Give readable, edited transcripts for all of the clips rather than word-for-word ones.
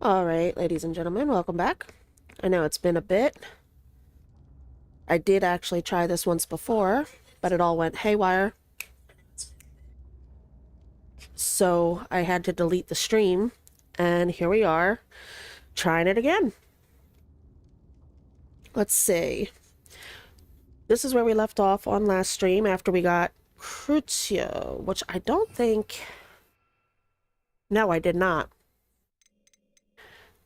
Alright, ladies and gentlemen, welcome back. I know it's been a bit. I did actually try this once before, but it all went haywire. So I had to delete the stream, and here we are, trying it again. Let's see. This is where we left off on last stream after we got Crucio, which I don't think... No, I did not.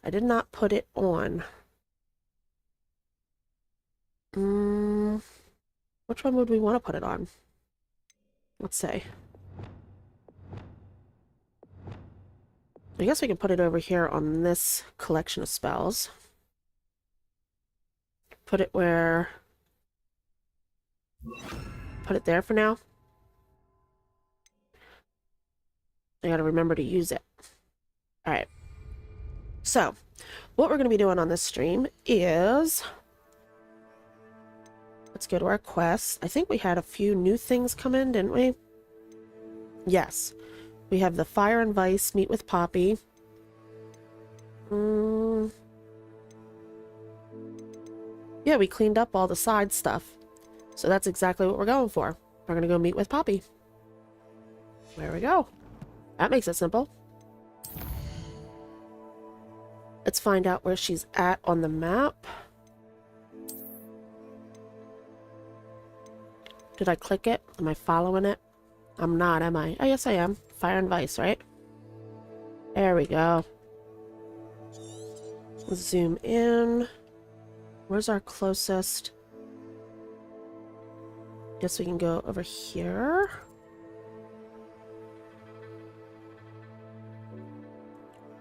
I did not put it on. Which one would we want to put it on? Let's see. I guess we can put it over here on this collection of spells. Put it where... Put it there for now. I gotta remember to use it. Alright. So, what we're going to be doing on this stream is... Let's go to our quests. I think we had a few new things come in, didn't we? Yes. We have the Fire and Vice, meet with Poppy. Yeah, we cleaned up all the side stuff. So that's exactly what we're going for. We're going to go meet with Poppy. There we go. That makes it simple. Let's find out where she's at on the map. Did I click it? Am I following it? I'm not, am I? Oh, yes, I am. Fire and Vice, right? There we go. Let's zoom in. Where's our closest? Guess we can go over here.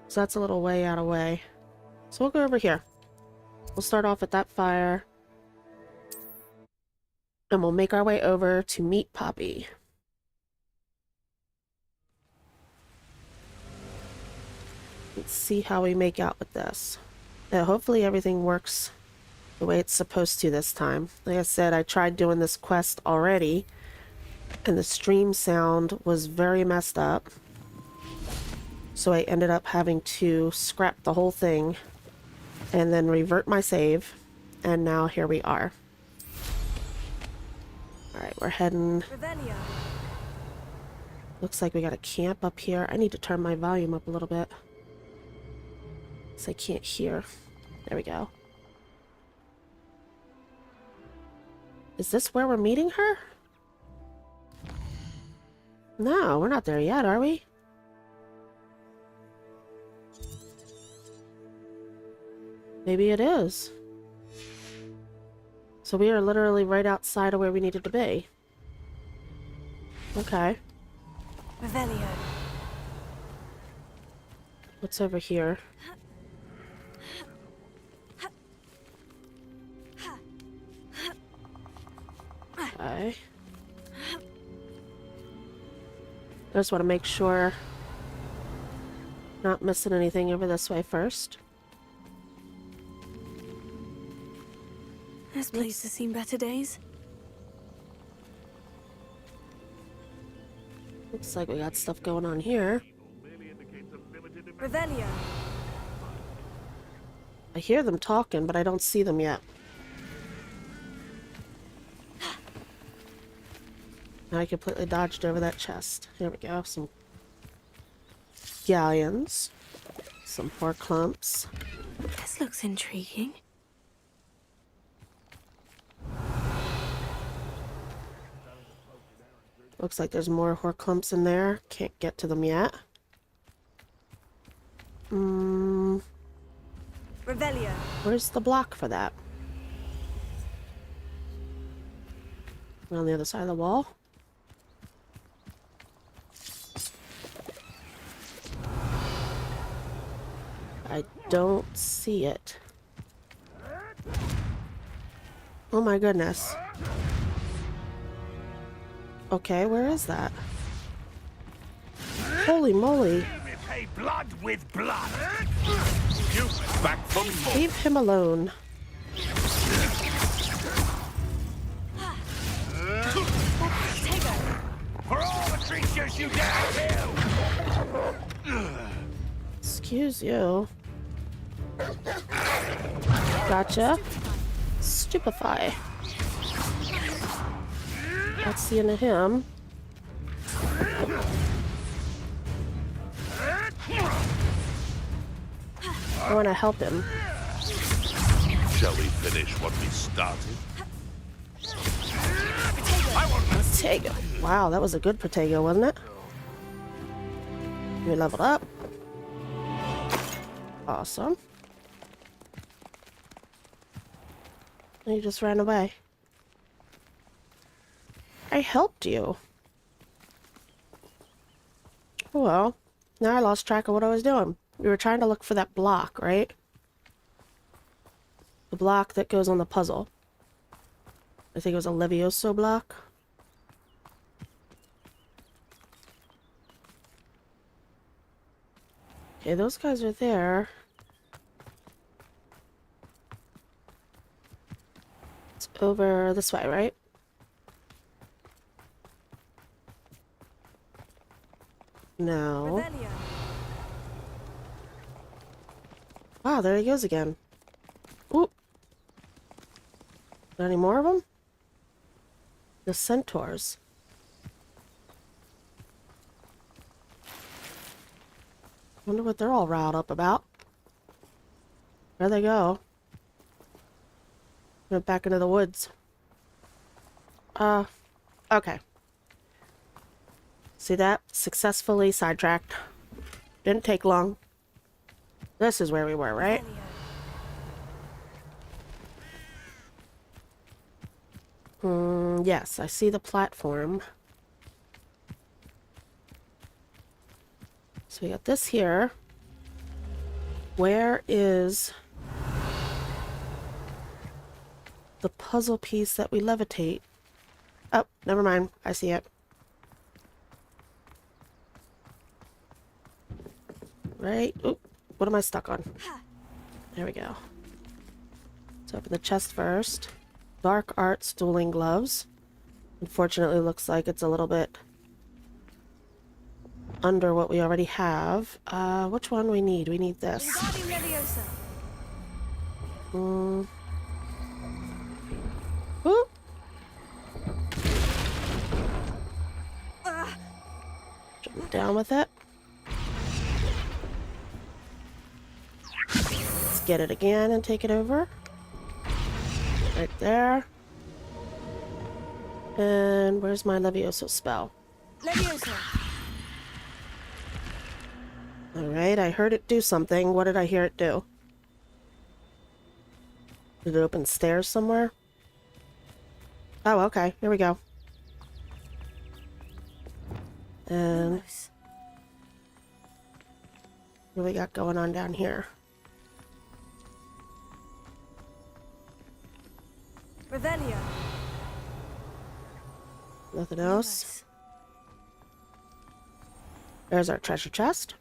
So that's a little way out of way. So we'll go over here. We'll start off at that fire. And we'll make our way over to meet Poppy. Let's see how we make out with this. Hopefully everything works the way it's supposed to this time. Like I said, I tried doing this quest already, and the stream sound was very messed up. So I ended up having to scrap the whole thing and then revert my save. And now here we are. Alright, we're heading... Looks like we got a camp up here. I need to turn my volume up a little bit, so I can't hear. There we go. Is this where we're meeting her? No, we're not there yet, are we? Maybe it is. So we are literally right outside of where we needed to be. Okay. Revelio. What's over here? Okay. I just want to make sure not missing anything over this way first. This place has seen better days. Looks like we got stuff going on here. Revelio. I hear them talking, but I don't see them yet. I completely dodged over that chest. Here we go. Some galleons. Some poor clumps. This looks intriguing. Looks like there's more Horcrux in there. Can't get to them yet. Revelio. Where's the block for that? On the other side of the wall. I don't see it. Oh my goodness. Okay, where is that? Holy moly. Repay blood with blood. Back from more. Leave him alone. For all the creatures you dare kill. Excuse you. Gotcha. Stupefy. That's the end of him. I want to help him. Shall we finish what we started? Protego. Wow, that was a good Protego, wasn't it? We leveled up. Awesome. And you just ran away. I helped you. Well, now I lost track of what I was doing. We were trying to look for that block, right? The block that goes on the puzzle. I think it was a Levioso block. Okay, those guys are there. It's over this way, right? No. Revelio. Wow, there he goes again. Ooh. Are there any more of them? The centaurs. Wonder what they're all riled up about. Where'd they go? Went back into the woods. Okay. See that? Successfully sidetracked. Didn't take long. This is where we were, right? Yes, I see the platform. So we got this here. Where is the puzzle piece that we levitate? Oh, never mind. I see it. Right? Oop. What am I stuck on? There we go. Let's open the chest first. Dark Arts Dueling Gloves. Unfortunately, looks like it's a little bit under what we already have. Which one we need? We need this. Whoop. Jump down with it. Let's get it again and take it over. Right there. And where's my Levioso spell? Levioso. Alright, I heard it do something. What did I hear it do? Did it open stairs somewhere? Oh, okay. Here we go. And what do we got going on down here? Revelio. Nothing else. There's our treasure chest.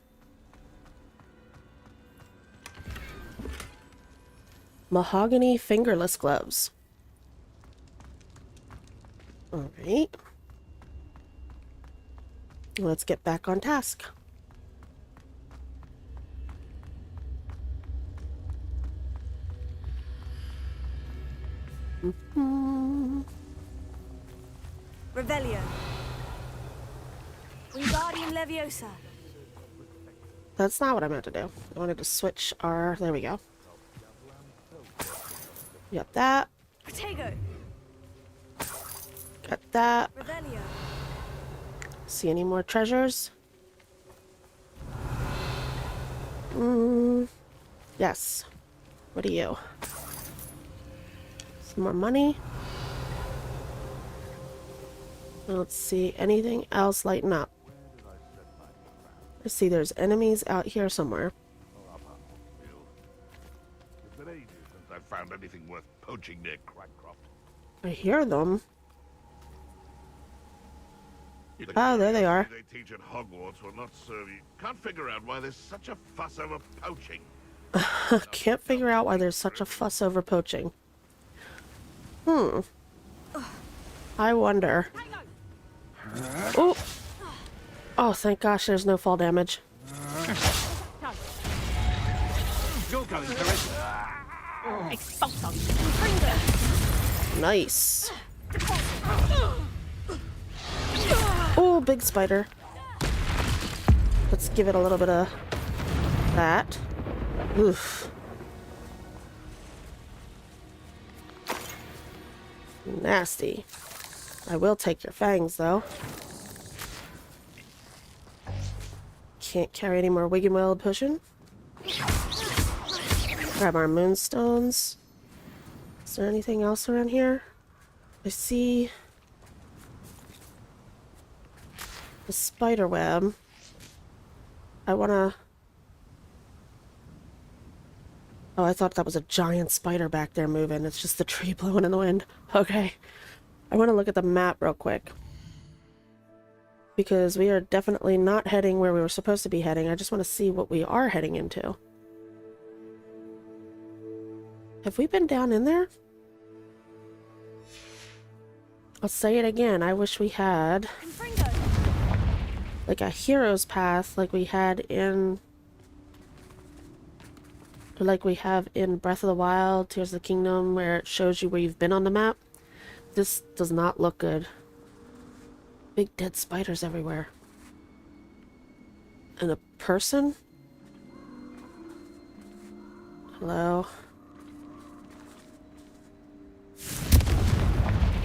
Mahogany fingerless gloves. Alright. Let's get back on task. Revelio. Wingardium Leviosa. That's not what I meant to do. I wanted to switch our... There we go. Got that. Protego. Got that. Revelio. See any more treasures? Yes. What are you? Some more money. Let's see. Anything else lighten up? I see there's enemies out here somewhere. It's been ages since I've found anything worth poaching near Crackcroft. I hear them. Oh, there they are. They teach at Hogwarts will not serve you. Can't figure out why there's such a fuss over poaching. Can't figure out why there's such a fuss over poaching. I wonder. Oh! Oh, thank gosh there's no fall damage. going for it. Expulso. Nice. Oh, big spider. Let's give it a little bit of that. Oof. Nasty. I will take your fangs, though. Can't carry any more Wiggenweld potion. Grab our moonstones. Is there anything else around here? I see the spider web. I wanna... Oh, I thought that was a giant spider back there moving. It's just the tree blowing in the wind. Okay. I want to look at the map real quick. Because we are definitely not heading where we were supposed to be heading. I just want to see what we are heading into. Have we been down in there? I'll say it again. I wish we had like a hero's path like we had in... like we have in Breath of the Wild, Tears of the Kingdom, where it shows you where you've been on the map. This does not look good. Big dead spiders everywhere. And a person? Hello?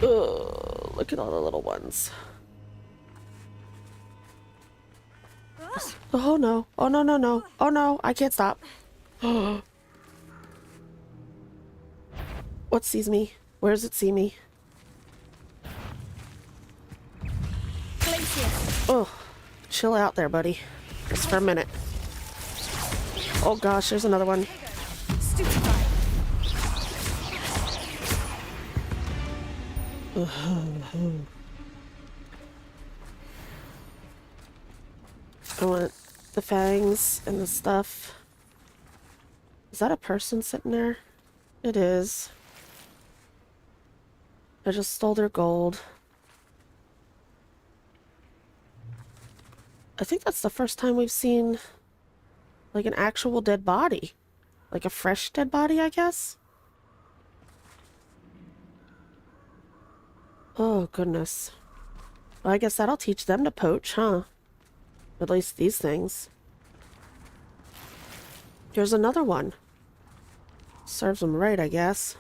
Ugh, look at all the little ones. Oh no. Oh no, no, no. Oh no, I can't stop. What sees me? Where does it see me? Oh, chill out there, buddy. Just for a minute. Oh gosh, there's another one. I want the fangs and the stuff. Is that a person sitting there? It is. I just stole their gold. I think that's the first time we've seen like an actual dead body. Like a fresh dead body, I guess? Oh, goodness. Well, I guess that'll teach them to poach, huh? At least these things. Here's another one. Serves them right, I guess.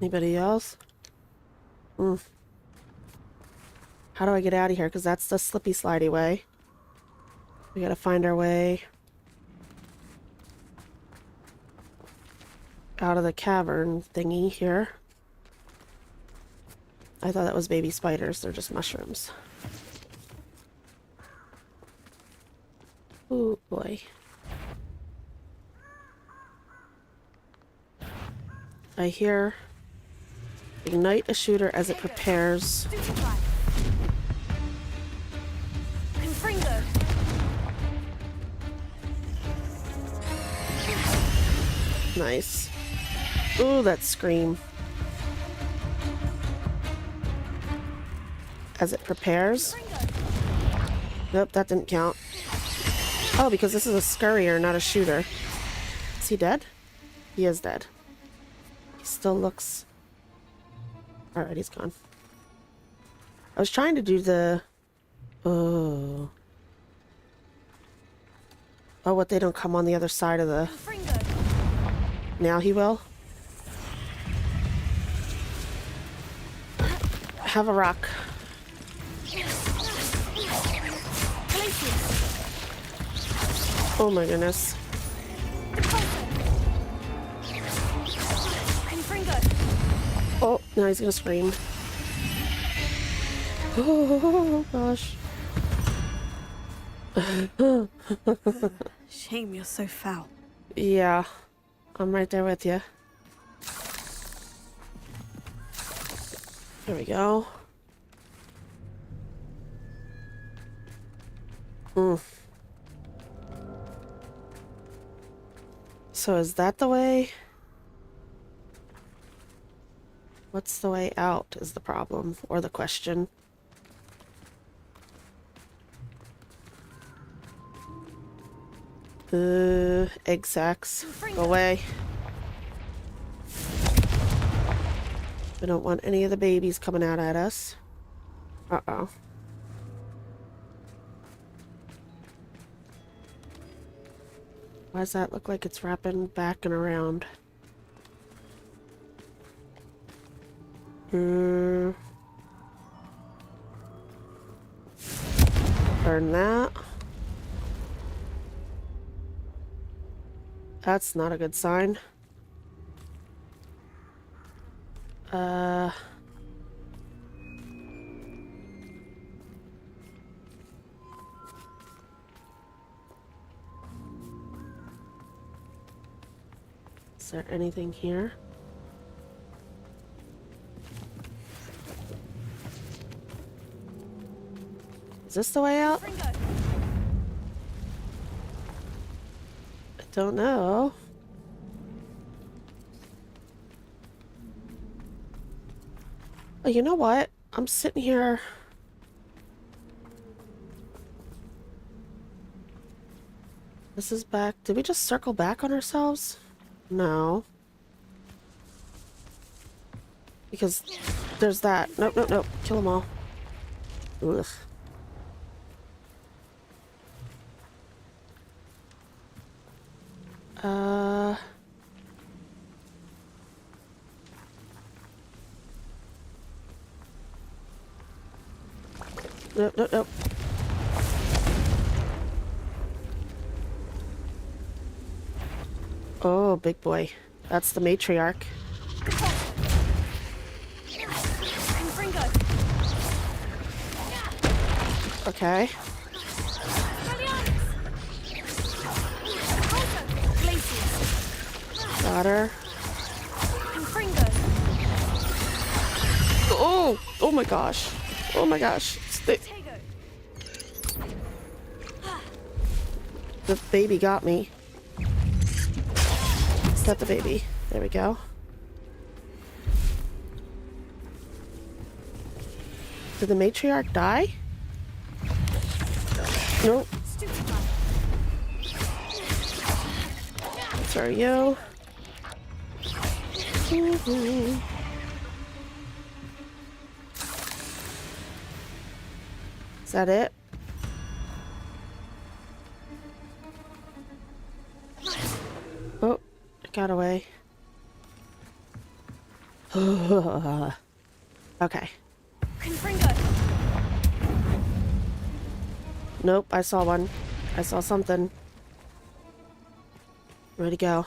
Anybody else? How do I get out of here? Because that's the slippy slidey way. We gotta find our way out of the cavern thingy here. I thought that was baby spiders. They're just mushrooms. Oh boy. I hear ignite a shooter as it prepares. Nice. Ooh, that scream. As it prepares. Nope, that didn't count. Oh, because this is a scurrier, not a shooter. Is he dead? He is dead. He still looks... Alright, he's gone. I was trying to do the... Oh. Oh, what, they don't come on the other side of the... Now he will? Have a rock. Oh my goodness. Oh, now he's gonna scream. Oh gosh. Shame you're so foul. Yeah, I'm right there with you. There we go. So is that the way? What's the way out is the problem, or the question. Egg sacs. Go away. We don't want any of the babies coming out at us. Uh-oh. Why does that look like it's wrapping back and around? Burn that. That's not a good sign. Is there anything here? Is this the way out? Fringo. I don't know. Oh, you know what? I'm sitting here. This is back. Did we just circle back on ourselves? No. Because there's that. Nope, nope, nope. Kill them all. Ugh. Nope, nope, nope. Oh, big boy. That's the matriarch. Fringo. Okay. Got her. Fringo. Oh! Oh my gosh. Oh my gosh. Tego. The baby got me. Is that the baby? There we go. Did the matriarch die? Nope. Sorry, yo. Is that it? Oh, it got away. Okay. Fringo. Nope, I saw one. I saw something. Where'd he go?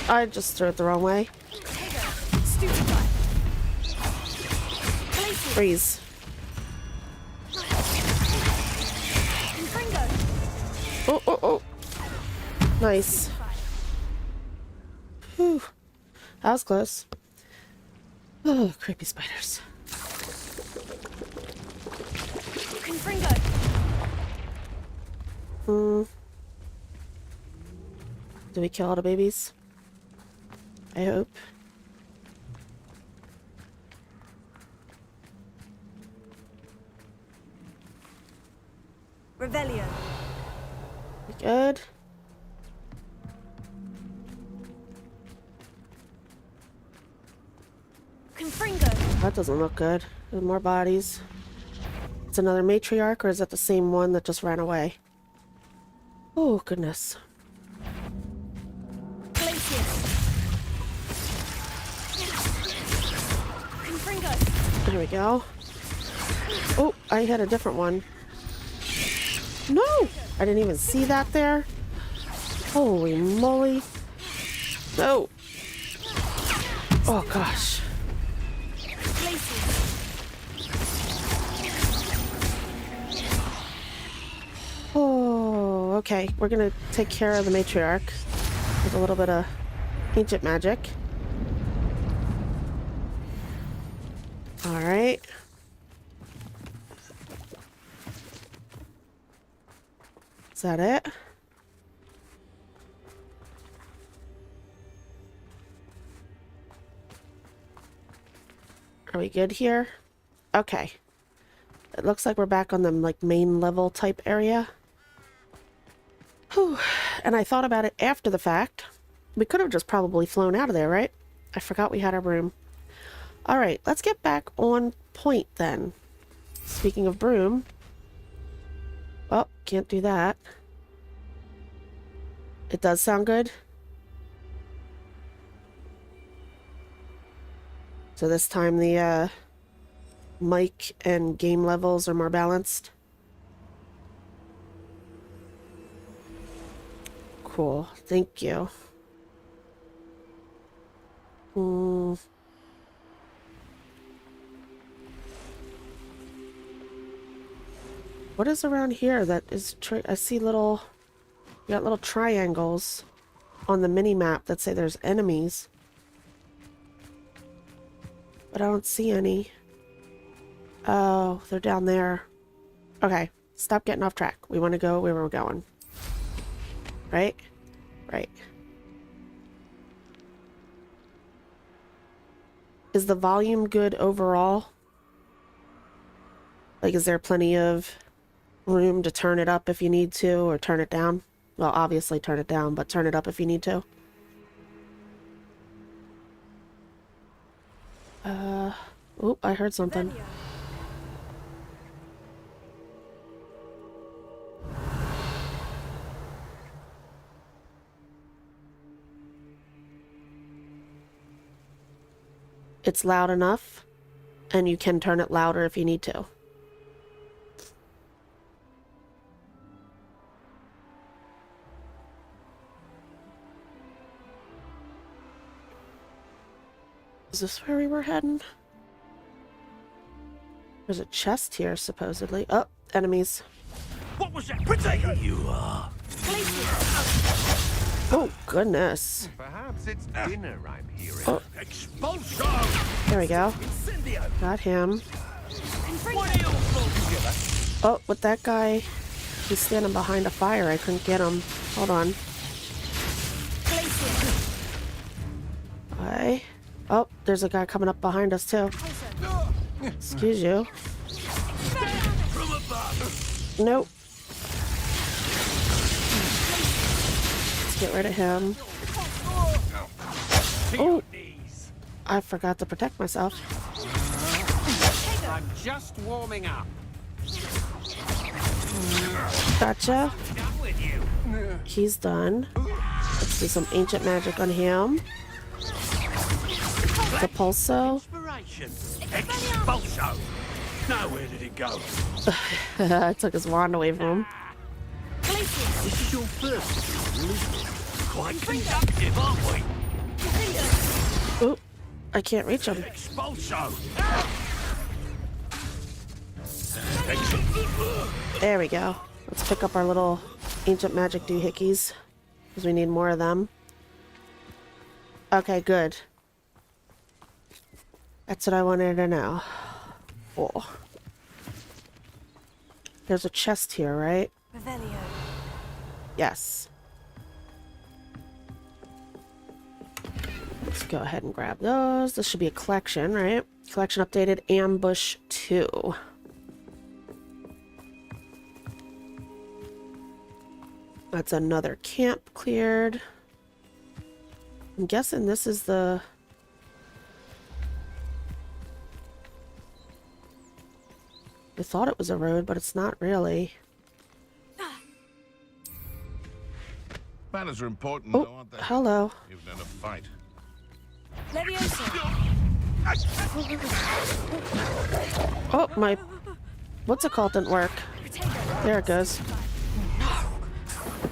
I just threw it the wrong way. Freeze. Oh, oh, oh. Nice. Whew. That was close. Oh, creepy spiders. Do we kill all the babies? I hope. Revelio. Good. Confringo. That doesn't look good. There's more bodies. It's another matriarch, or is that the same one that just ran away? Oh, goodness. There we go. Oh, I had a different one. No! I didn't even see that there. Holy moly. No. Oh, gosh. Oh, okay. We're gonna take care of the matriarch with a little bit of ancient magic. All right. Is that it? Are we good here? Okay. It looks like we're back on the like main level type area. Whew. And I thought about it after the fact. We could have just probably flown out of there, right? I forgot we had our broom. Alright, let's get back on point then. Speaking of broom. Oh, can't do that. It does sound good. So this time the mic and game levels are more balanced. Cool, thank you. What is around here that is... I see little... You got little triangles on the mini-map that say there's enemies. But I don't see any. Oh, they're down there. Okay, stop getting off track. We want to go where we're going. Right? Right. Is the volume good overall? Like, is there plenty of room to turn it up if you need to, or turn it down? Well, obviously turn it down, but turn it up if you need to. Oop, I heard something. It's loud enough, and you can turn it louder if you need to. Is this where we were heading? There's a chest here, supposedly. Oh, enemies. What was that? Potato! You are. Oh, goodness. Perhaps it's dinner I'm hearing. Oh, Expulso! there we go. Incendio! Got him. What are you all together? Oh, with that guy, he's standing behind a fire. I couldn't get him. Hold on. Hi. Oh, there's a guy coming up behind us, too. Excuse you. From above! Nope. Let's get rid of him. To Oh. your knees! I forgot to protect myself. I'm just warming up. Gotcha. Done with you! He's done. Let's do some ancient magic on him. The pulso. Inspiration! Expulso! Now where did it go? I took his wand away from him. This is your first. Quite conductive, aren't we? Oop. I can't reach him. Expulso! Excellent. There we go. Let's pick up our little ancient magic doohickeys, because we need more of them. Okay, good. That's what I wanted to know. Oh. There's a chest here, right? Revelio. Yes. Let's go ahead and grab those. This should be a collection, right? Collection updated. Ambush 2. That's another camp cleared. I'm guessing this is the... I thought it was a road, but it's not really. Manners are important, Oh, though, aren't they? hello. Even in a fight. Levioso. Oh, my... What's it called didn't work. There it goes.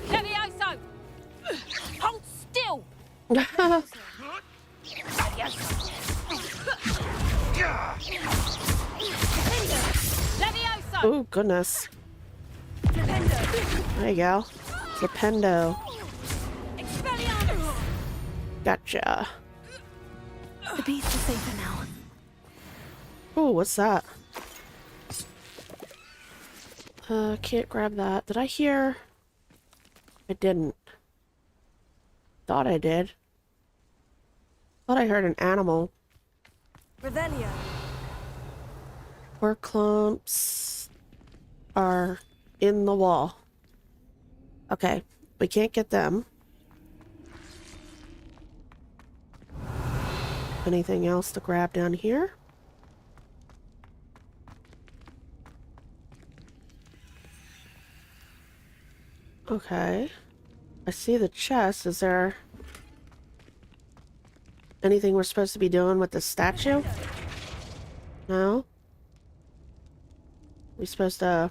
Levioso. Hold still. Levioso. Oh, goodness. Flipendo. There you go. Flipendo. Expelliarmus. Gotcha. The beast is safer now. Oh, what's that? Can't grab that. Did I hear? I didn't. Thought I did. Thought I heard an animal. Revelio. Ore clumps are in the wall. Okay. we can't get them. Anything else to grab down here? Okay. I see the chest. Is there anything we're supposed to be doing with the statue? No? We supposed to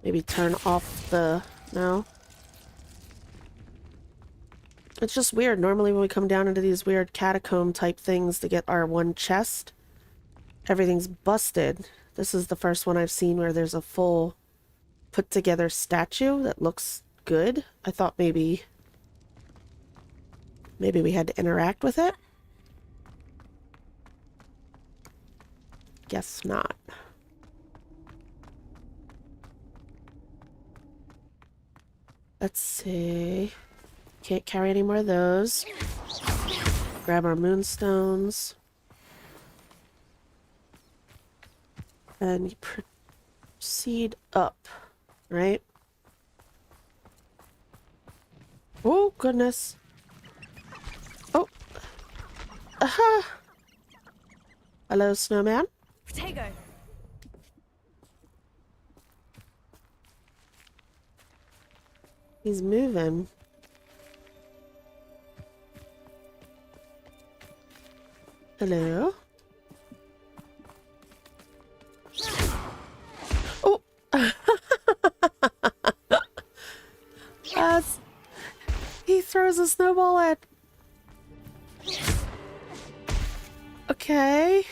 maybe turn off the... No? It's just weird. Normally when we come down into these weird catacomb type things to get our one chest, everything's busted. This is the first one I've seen where there's a full put together statue that looks good. I thought maybe we had to interact with it. Guess not. Let's see. Can't carry any more of those. Grab our moonstones. And proceed up, right? Oh, goodness. Oh. Aha! Hello, snowman. Potato. He's moving. Hello? Oh! He throws a snowball at... Okay.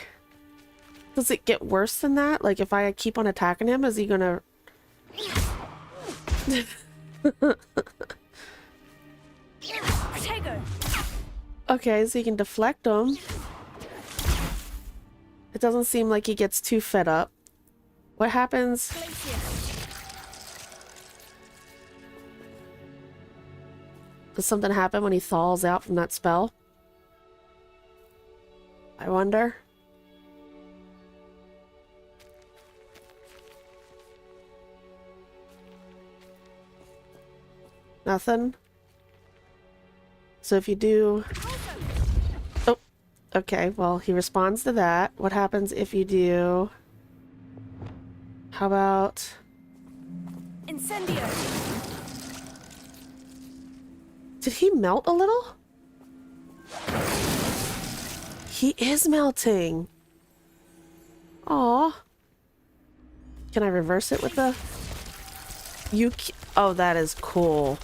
Does it get worse than that? Like, if I keep on attacking him, is he gonna... Potato. Okay, so you can deflect him. It doesn't seem like he gets too fed up. What happens? Does something happen when he thaws out from that spell? I wonder. Nothing? So if you do... Oh, okay, well, he responds to that. What happens if you do... How about... Incendio. Did he melt a little? He is melting. Aw. Can I reverse it with the... Oh, that is cool.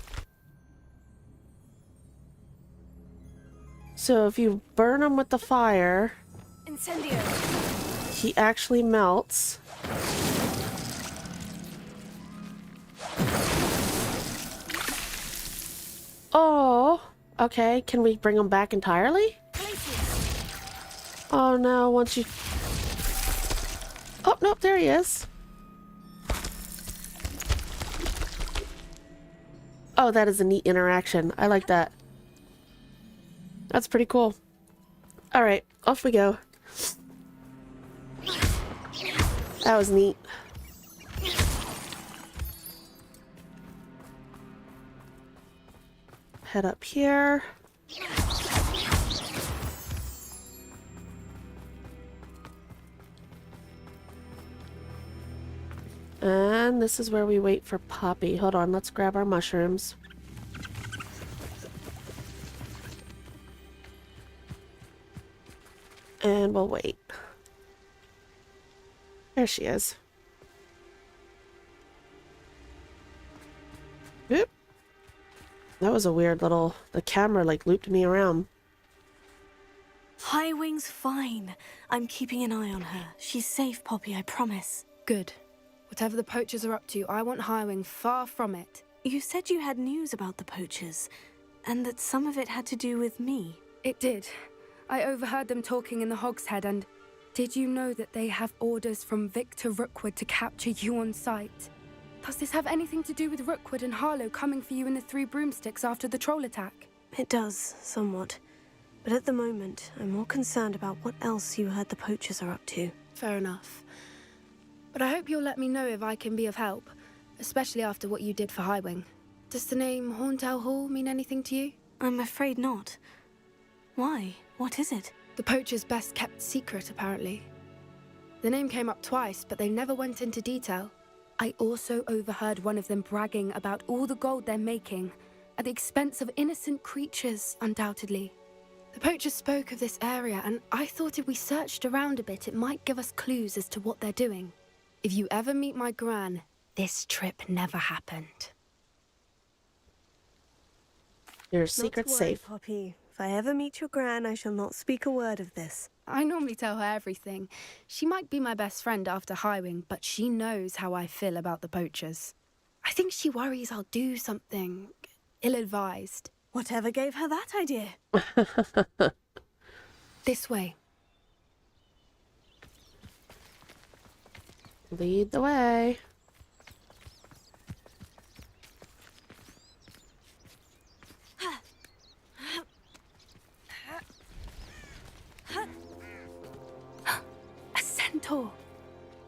So if you burn him with the fire... Incendio. He actually melts. Oh, okay. Can we bring him back entirely? Oh no, once you... Oh, nope, there he is. Oh, that is a neat interaction. I like that. That's pretty cool. Alright, off we go. That was neat. Head up here. And this is where we wait for Poppy. Hold on, let's grab our mushrooms. And we'll wait. There she is. Oop. That was a weird little... The camera like looped me around. Highwing's fine. I'm keeping an eye on her. She's safe, Poppy, I promise. Good. Whatever the poachers are up to, I want Highwing far from it. You said you had news about the poachers, and that some of it had to do with me. It did. I overheard them talking in the Hogshead, and did you know that they have orders from Victor Rookwood to capture you on sight? Does this have anything to do with Rookwood and Harlow coming for you in the Three Broomsticks after the troll attack? It does, somewhat. But at the moment, I'm more concerned about what else you heard the poachers are up to. Fair enough. But I hope you'll let me know if I can be of help. especially after what you did for Highwing. Does the name Horntail Hall mean anything to you? I'm afraid not. Why? What is it? The poacher's best kept secret, apparently. The name came up twice, but they never went into detail. I also overheard one of them bragging about all the gold they're making, at the expense of innocent creatures, undoubtedly. The poacher spoke of this area, and I thought if we searched around a bit, it might give us clues as to what they're doing. If you ever meet my gran, this trip never happened. Your secret's Not to worry, safe. Poppy. If I ever meet your gran, I shall not speak a word of this. I normally tell her everything. She might be my best friend after Highwing, but she knows how I feel about the poachers. I think she worries I'll do something ill-advised. Whatever gave her that idea? This way. Lead the way. A centaur.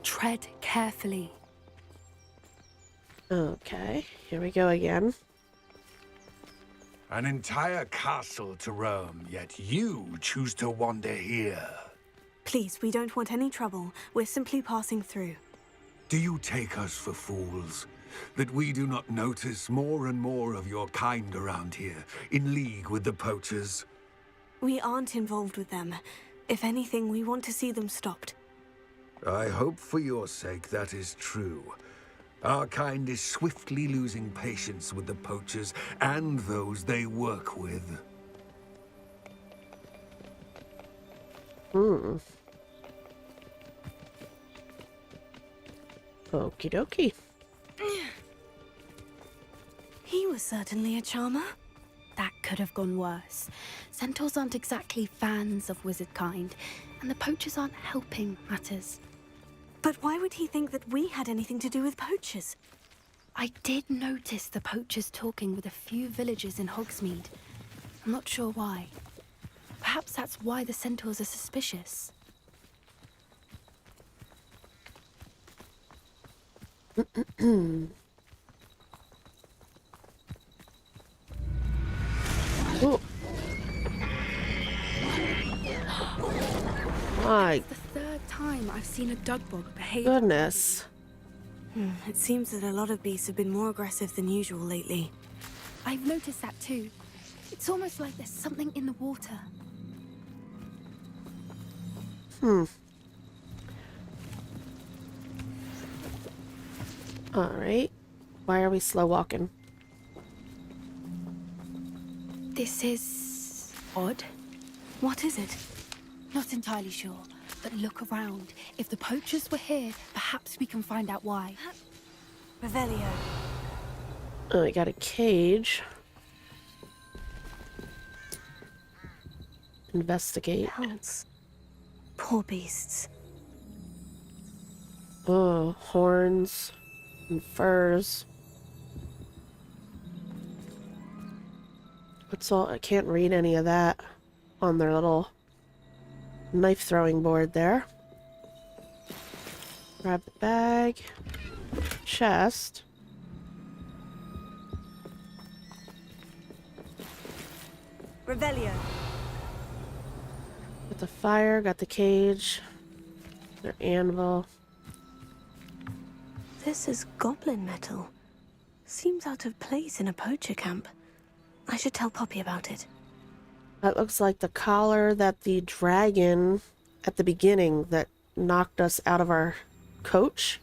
Tread carefully. Okay, here we go again. An entire castle to roam, yet you choose to wander here. Please, we don't want any trouble. We're simply passing through. Do you take us for fools? That we do not notice more and more of your kind around here, in league with the poachers? We aren't involved with them. If anything, we want to see them stopped. I hope for your sake that is true. Our kind is swiftly losing patience with the poachers and those they work with. Okie dokie. He was certainly a charmer. That could have gone worse. Centaurs aren't exactly fans of wizard kind, and the poachers aren't helping matters. But why would he think that we had anything to do with poachers? I did notice the poachers talking with a few villagers in Hogsmeade. I'm not sure why. Perhaps that's why the centaurs are suspicious. Ooh. My The third time I've seen a dugbog behave. goodness. It seems that a lot of beasts have been more aggressive than usual lately. I've noticed that too. It's almost like there's something in the water. Alright. Why are we slow walking? This is odd. What is it? Not entirely sure, but look around. If the poachers were here, perhaps we can find out why. Revelio. Oh, I got a cage. Investigate. Pelts. Poor beasts. Oh, horns and furs. What's all? I can't read any of that on their little knife throwing board there. Grab the bag. Chest. Revelio. Got the fire, got the cage. Their anvil. This is goblin metal. Seems out of place in a poacher camp. I should tell Poppy about it. That looks like the collar that the dragon at the beginning that knocked us out of our coach.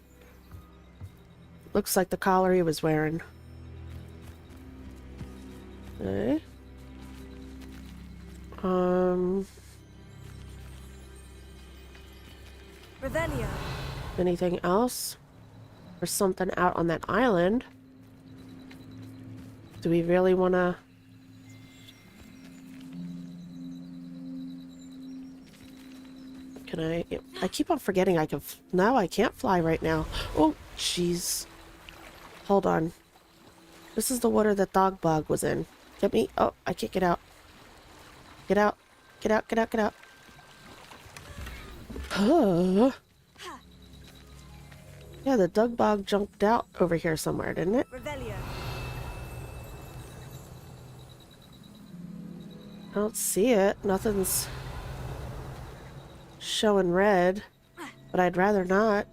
Looks like the collar he was wearing. Okay. Revelio. Anything else? Or something out on that island? Do we really want to... Can I keep on forgetting I can... No, I can't fly right now. Oh, jeez. Hold on. This is the water that Dogbog was in. Get me... Oh, I can't get out. Get out. Get out, get out, get out. Yeah, the Dug Bog jumped out over here somewhere, didn't it? Revelio. I don't see it. Nothing's showing red, but I'd rather not.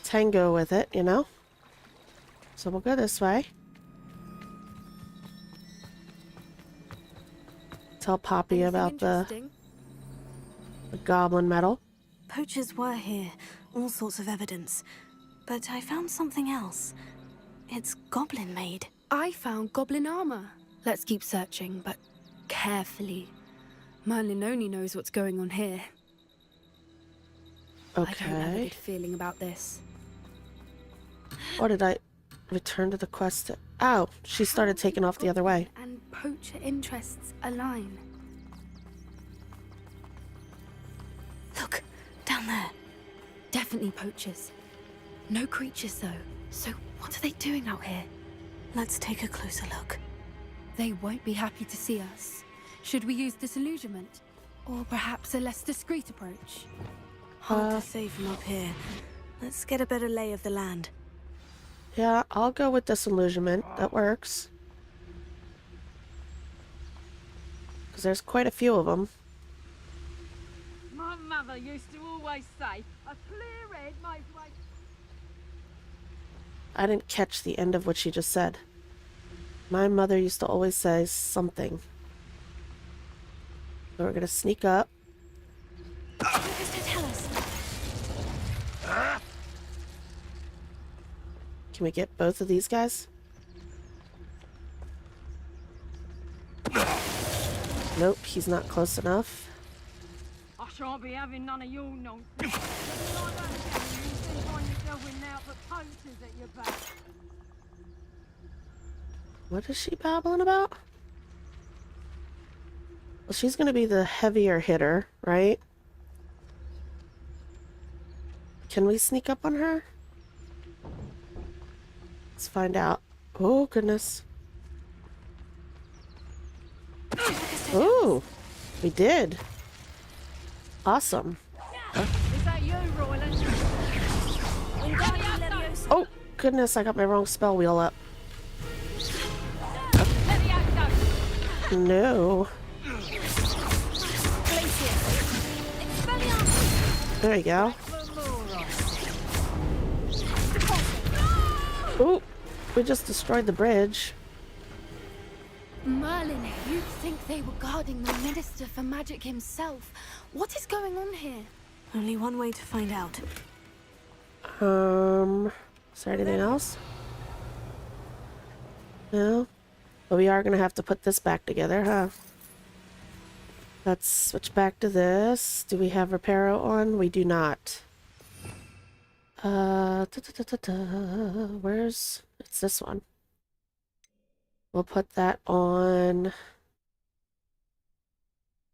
Tango with it, you know? So we'll go this way. Tell Poppy Anything about the interesting? goblin medal. Poachers were here, all sorts of evidence. But I found something else. It's goblin made. I found goblin armor. Let's keep searching, but carefully. Merlin only knows what's going on here. I don't have a Okay. good feeling about this. Or did I return to the quest? Oh, she started taking off the other way. And poacher interests align. Look, down there. Definitely poachers. No creatures though. So what are they doing out here? Let's take a closer look. They won't be happy to see us. Should we use disillusionment? Or perhaps a less discreet approach? Hard to say from up here. Let's get a better lay of the land. Yeah, I'll go with disillusionment. That works. Because there's quite a few of them. My mother used to always say, a clear head makes way. I didn't catch the end of what she just said. My mother used to always say something. So we're gonna sneak up. What does it tell us? Can we get both of these guys? Nope, he's not close enough. I shan't be having none of your nonsense. Nothing like that again. You soon find yourself with now for poachers at your back. What is she babbling about? Well, she's gonna be the heavier hitter, right? Can we sneak up on her? Let's find out. Oh, goodness. Oh, we did. Awesome. Is that you, Royland? Wingardium Leviosa. Oh, goodness, I got my wrong spell wheel up. Leviosa. No. Expelliarmus. There you go. Oh, we just destroyed the bridge. Merlin, you'd think they were guarding the Minister for Magic himself. What is going on here? Only one way to find out. Is there anything else? No? But we are gonna have to put this back together, huh? Let's switch back to this. Do we have Reparo on? We do not. Where's... It's this one. We'll put that on...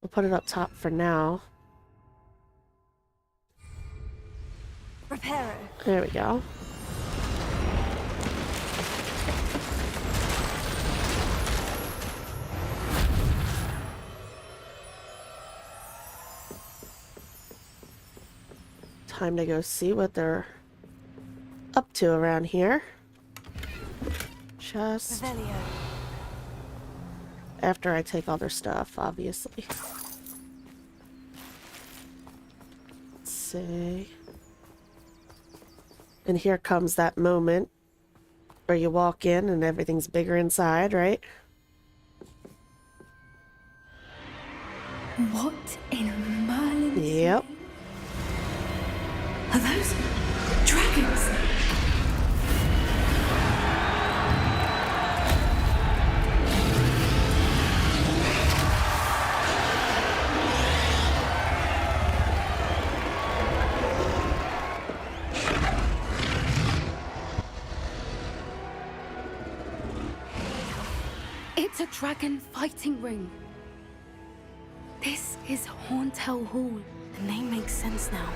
We'll put it up top for now. Reparo. There we go. Time to go see what they're up to around here. Just Revelio. after I take all their stuff, obviously. Let's see. And here comes that moment where you walk in and everything's bigger inside, right? What in Merlin's Yep. Are those dragons? It's a dragon fighting ring. This is Hauntel Hall. The name makes sense now.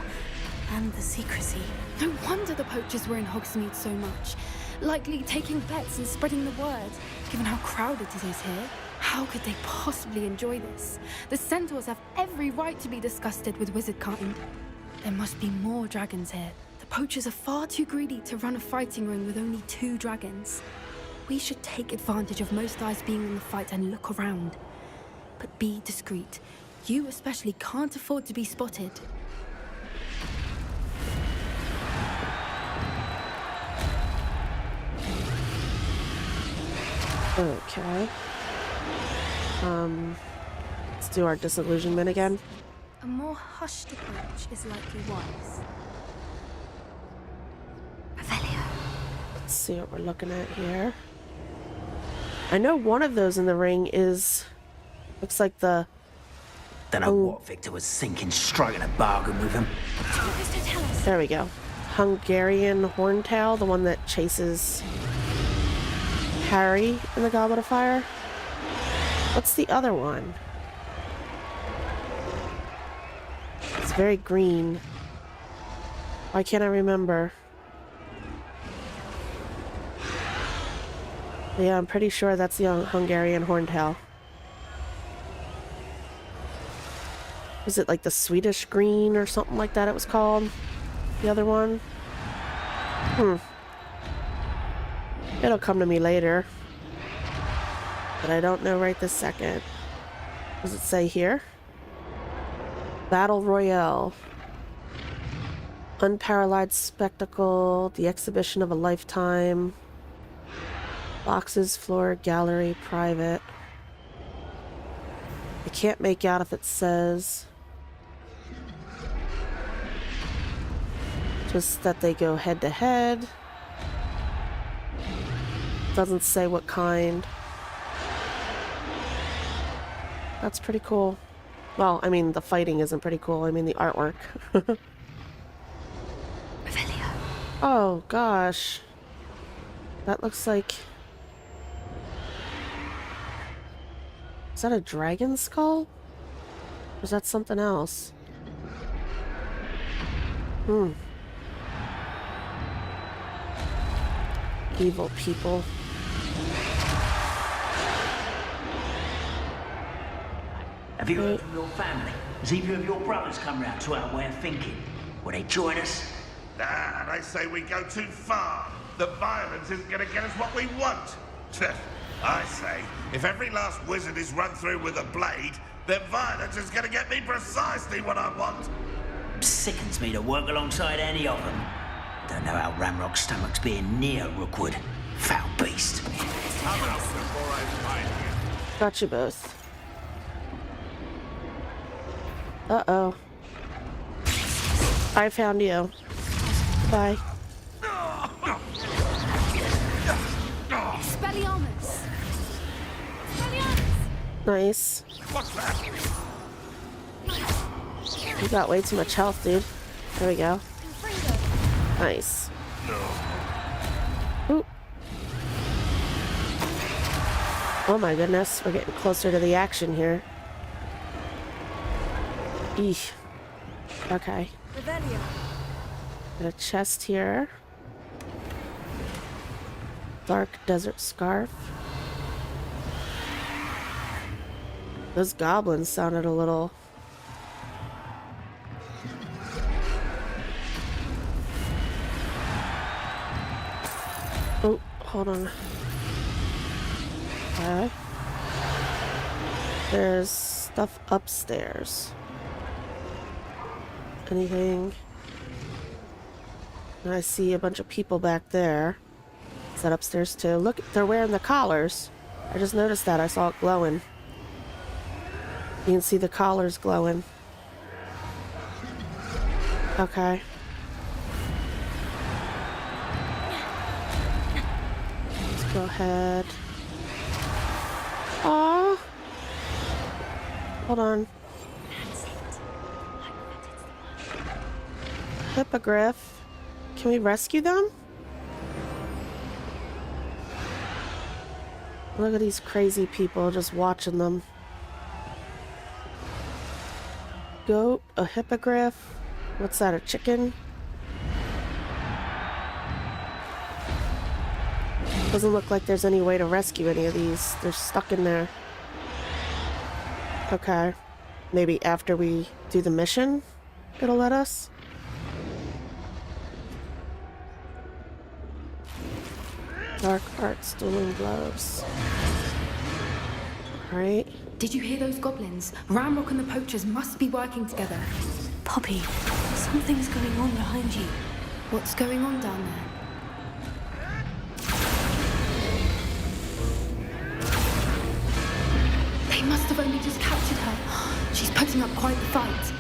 And the secrecy. No wonder the poachers were in Hogsmeade so much. Likely taking bets and spreading the word. Given how crowded it is here, how could they possibly enjoy this? The centaurs have every right to be disgusted with wizard kind. There must be more dragons here. The poachers are far too greedy to run a fighting ring with only 2 dragons. We should take advantage of most eyes being in the fight and look around. But be discreet. You especially can't afford to be spotted. Okay. Let's do our disillusionment again. A more hushed approach is likely wise. Revelio. Let's see what we're looking at here. I know one of those in the ring is... looks like the... Don't know what Victor was thinking, striking a bargain with him. There we go. Hungarian Horntail, the one that chases Harry in the Goblet of Fire. What's the other one? It's very green. Why can't I remember? Yeah, I'm pretty sure that's the Hungarian Horntail. Was it like the Swedish green or something like that it was called? The other one? It'll come to me later. But I don't know right this second. Does it say here? Battle Royale. Unparalleled spectacle. The exhibition of a lifetime. Boxes, floor, gallery, private. I can't make out if it says... just that they go head to head. Doesn't say what kind. That's pretty cool. Well, I mean, the fighting isn't pretty cool. I mean, the artwork. Oh, gosh. That looks like... is that a dragon skull? Or is that something else? Evil people. Have you heard from your family? Has either of your brothers come round to our way of thinking? Will they join us? Nah, they say we go too far. The violence isn't going to get us what we want. I say, if every last wizard is run through with a blade, then violence is going to get me precisely what I want. Sickens me to work alongside any of them. Don't know how Ramrock's stomach's being near Rookwood. Foul beast. Come out before I find you. Got you both. Uh-oh. I found you. Bye. Expelliarmus! Expelliarmus! Nice. What's that? You got way too much health, dude. There we go. Confringo! Nice. Ooh. Oh my goodness, we're getting closer to the action here. Eesh. Okay. Revelio! Got a chest here. Dark desert scarf. Those goblins sounded a little... oh, hold on. Okay. There's stuff upstairs. Anything? And I see a bunch of people back there. Is that upstairs too? Look, they're wearing the collars. I just noticed that. I saw it glowing. You can see the collars glowing. Okay. Let's go ahead. Aww. Hold on. Hippogriff. Can we rescue them? Look at these crazy people just watching them. Goat, a hippogriff. What's that, a chicken? Doesn't look like there's any way to rescue any of these. They're stuck in there. Okay. Maybe after we do the mission, it'll let us. Dark arts, dueling gloves. Alright. Did you hear those goblins? Ramrock and the poachers must be working together. Poppy, something's going on behind you. What's going on down there? They must have only just captured her. She's putting up quite the fight.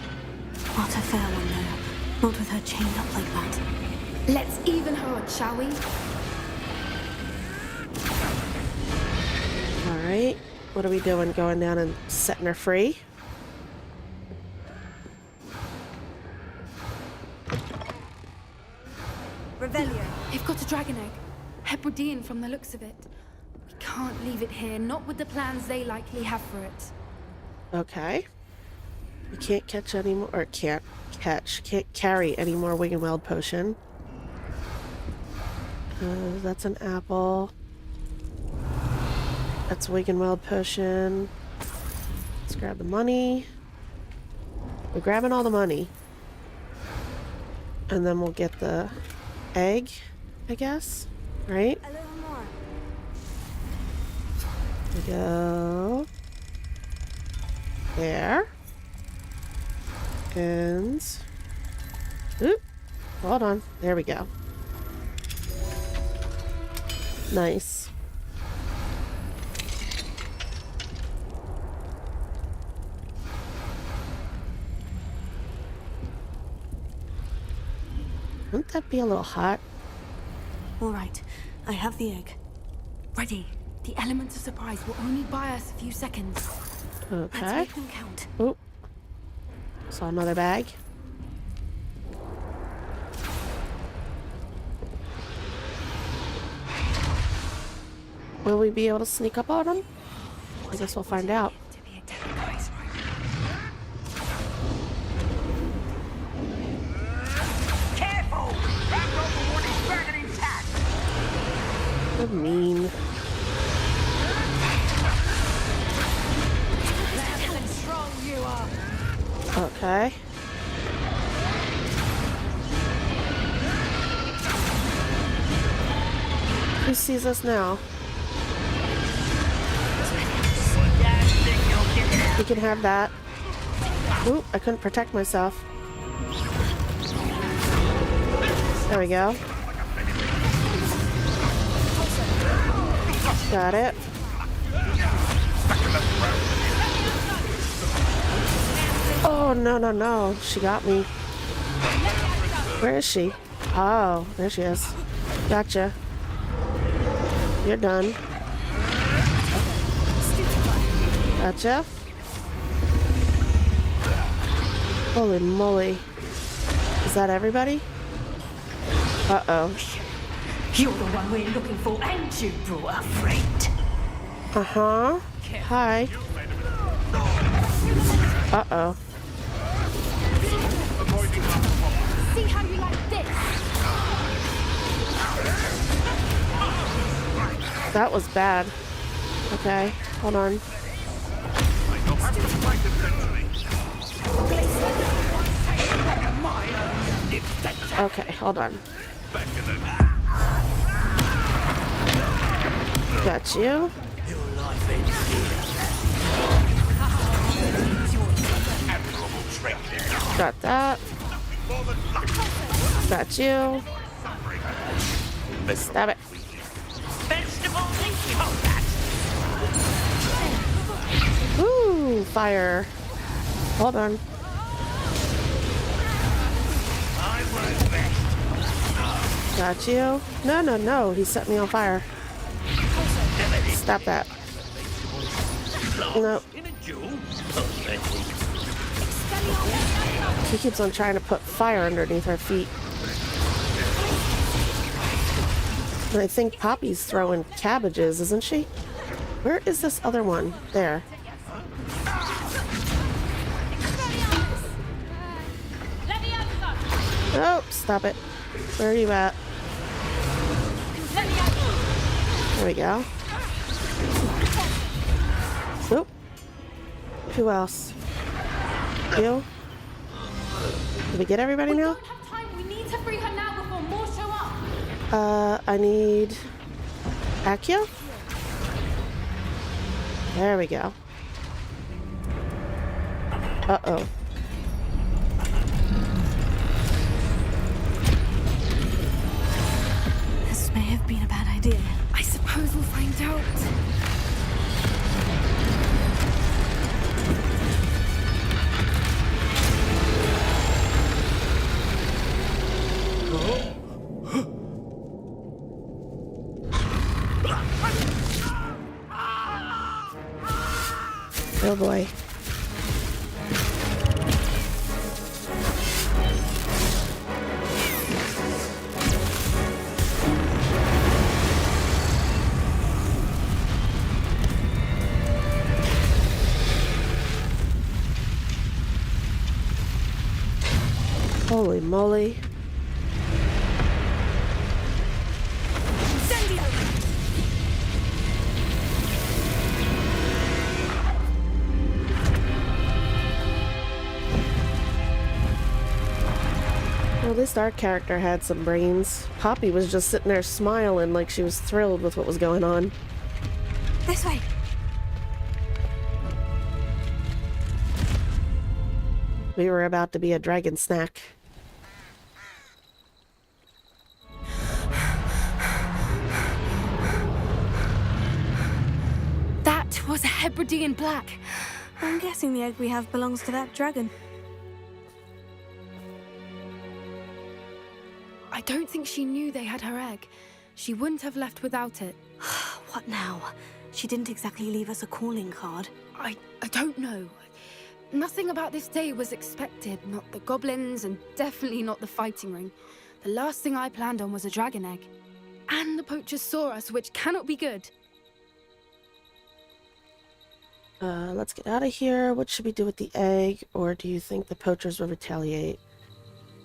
Not a fair one, though. Not with her chained up like that. Let's even her odds, shall we? Alright. What are we doing? Going down and setting her free? Revelio. They've got a dragon egg. Hebridean from the looks of it. We can't leave it here, not with the plans they likely have for it. Okay. We can't catch any more, or can't carry any more Wing and Weld potion. That's an apple. That's Wing and Weld potion. Let's grab the money. We're grabbing all the money. And then we'll get the egg, I guess. Right? A little more. We go there. And oop, hold on. There we go. Nice. Wouldn't that be a little hot? All right, I have the egg. Ready. The elements of surprise will only buy us a few seconds. Let's Okay. make them count. Oop. Saw another bag. Will we be able to sneak up on them? I guess we'll find out. To be a delicate. Careful! That rubber one is burning intact! They're mean. How strong you are. Okay. Who sees us now? You can have that. Oop, I couldn't protect myself. There we go. Got it. Oh, no, no, no. She got me. Where is she? Oh, there she is. Gotcha. You're done. Gotcha. Holy moly. Is that everybody? Uh-oh. You're the one we're looking for, and you brought a friend. Uh-huh. Hi. Uh-oh. See how you like this? That was bad. Okay, hold on. Okay, hold on. Got you. Got that. Got you. Stab it. Vegetables in combat! Ooh, fire. Hold on. Got you. No, no, no. He set me on fire. Stop that. No. He keeps on trying to put fire underneath our feet. And I think Poppy's throwing cabbages, isn't she? Where is this other one? There. Oh, stop it. Where are you at? There we go. Oop. Who else? You? Did we get everybody now? Don't have time. We need to free her now before more show up. I need Accio? There we go. Uh-oh. This may have been a bad idea. I suppose we'll find out. Oh boy. Holy moly. Well, at least our character had some brains. Poppy was just sitting there smiling like she was thrilled with what was going on. This way. We were about to be a dragon snack. That was a Hebridean black. I'm guessing the egg we have belongs to that dragon. I don't think she knew they had her egg. She wouldn't have left without it. What now? She didn't exactly leave us a calling card. I don't know. Nothing about this day was expected. Not the goblins, and definitely not the fighting ring. The last thing I planned on was a dragon egg. And the poachers saw us, which cannot be good. Let's get out of here. What should we do with the egg? Or do you think the poachers will retaliate?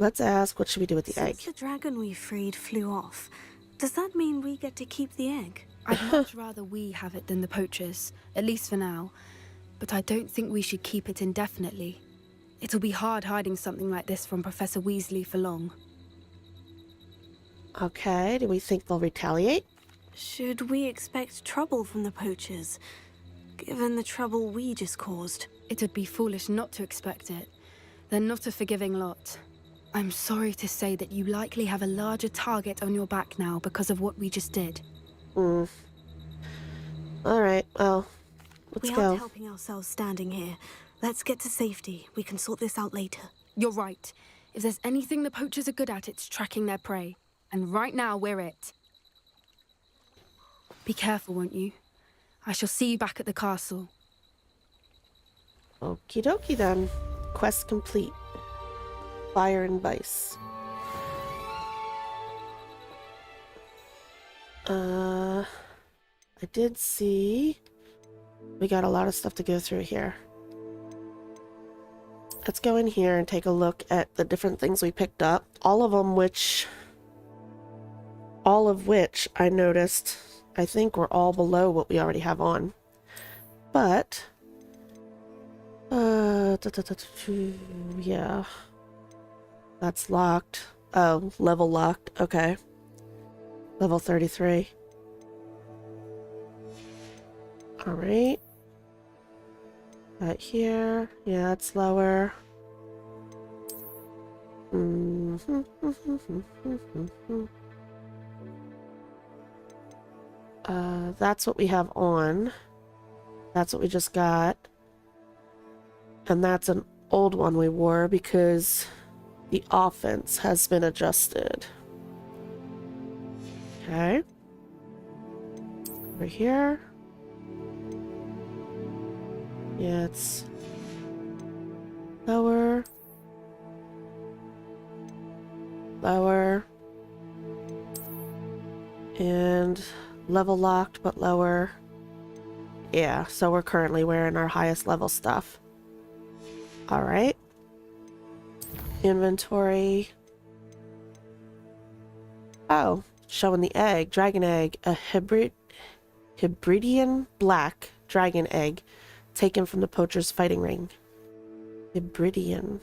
Let's ask, what should we do with the egg? Since the dragon we freed flew off, does that mean we get to keep the egg? I'd much rather we have it than the poachers, at least for now. But I don't think we should keep it indefinitely. It'll be hard hiding something like this from Professor Weasley for long. Okay, do we think they'll retaliate? Should we expect trouble from the poachers, given the trouble we just caused? It'd be foolish not to expect it. They're not a forgiving lot. I'm sorry to say that you likely have a larger target on your back now because of what we just did. Alright, well, let's We go. aren't helping ourselves standing here. Let's get to safety. We can sort this out later. You're right. If there's anything the poachers are good at, it's tracking their prey. And right now, we're it. Be careful, won't you? I shall see you back at the castle. Okie dokie then. Quest complete. Fire and Vice. I did see we got a lot of stuff to go through here. Let's go in here and take a look at the different things we picked up. All of which I noticed, I think were all below what we already have on. But, yeah. That's locked. Oh, level locked. Okay. Level 33. Alright. Right here. Yeah, it's lower. That's what we have on. That's what we just got. And that's an old one we wore because the offense has been adjusted. Okay. Over here. Yeah, it's lower. Lower. And level locked, but lower. Yeah, so we're currently wearing our highest level stuff. Alright. Inventory. Oh, showing the egg. Dragon egg. A Hebridean black dragon egg taken from the poacher's fighting ring. Hebridean.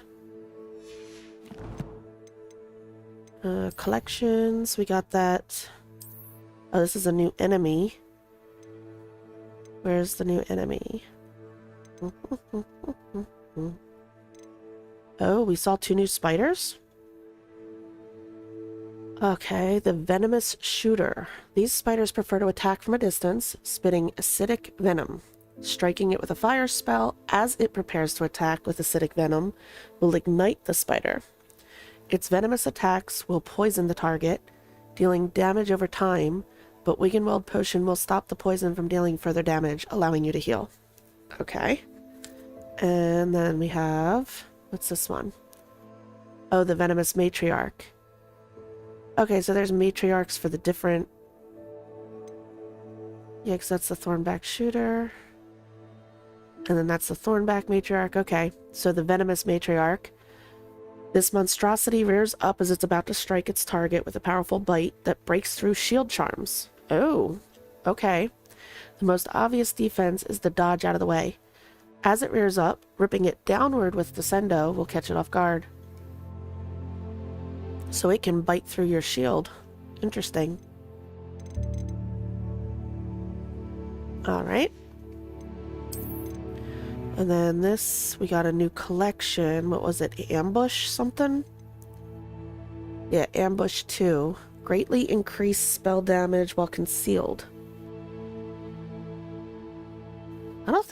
Collections. We got that Oh, this is a new enemy. Where's the new enemy? Oh, we saw 2 new spiders? Okay, the venomous shooter. These spiders prefer to attack from a distance, spitting acidic venom. Striking it with a fire spell as it prepares to attack with acidic venom will ignite the spider. Its venomous attacks will poison the target, dealing damage over time, but Wiggenweld Potion will stop the poison from dealing further damage, allowing you to heal. Okay. And then we have... what's this one? Oh, the Venomous Matriarch. Okay, so there's matriarchs for the different... yeah, because that's the Thornback Shooter. And then that's the Thornback Matriarch. Okay, so the Venomous Matriarch. This monstrosity rears up as it's about to strike its target with a powerful bite that breaks through shield charms. Oh, okay. The most obvious defense is to dodge out of the way. As it rears up, ripping it downward with Descendo will catch it off guard. So it can bite through your shield. Interesting. Alright. And then this, we got a new collection. What was it? Ambush something? Yeah, Ambush 2. Greatly increased spell damage while concealed. I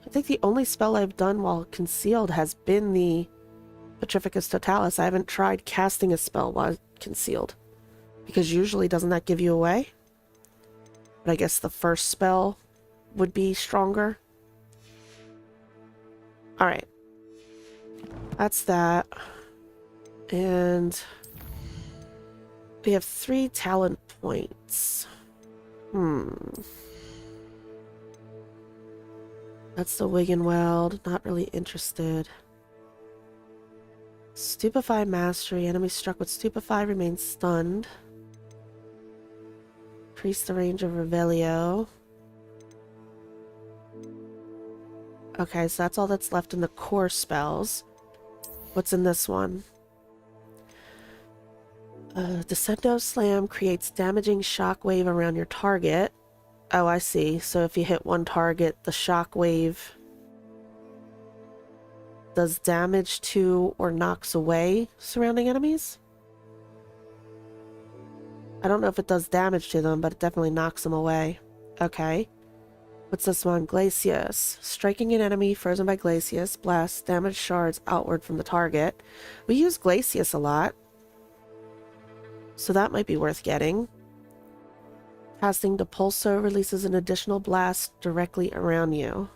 think the only spell I've done while concealed has been the Petrificus Totalis. I haven't tried casting a spell while concealed. Because usually doesn't that give you away? But I guess the first spell would be stronger. Alright. That's that. And we have 3 talent points. That's the Wiggenweld. Not really interested. Stupefy Mastery. Enemy struck with Stupefy remains stunned. Increase the range of Revelio. Okay, so that's all that's left in the core spells. What's in this one? Descendo Slam creates damaging shockwave around your target. Oh, I see. So if you hit one target, the shockwave does damage to or knocks away surrounding enemies? I don't know if it does damage to them, but it definitely knocks them away. Okay. What's this one? Glacius. Striking an enemy frozen by Glacius blasts damage shards outward from the target. We use Glacius a lot, so that might be worth getting. Casting Depulso releases an additional blast directly around you.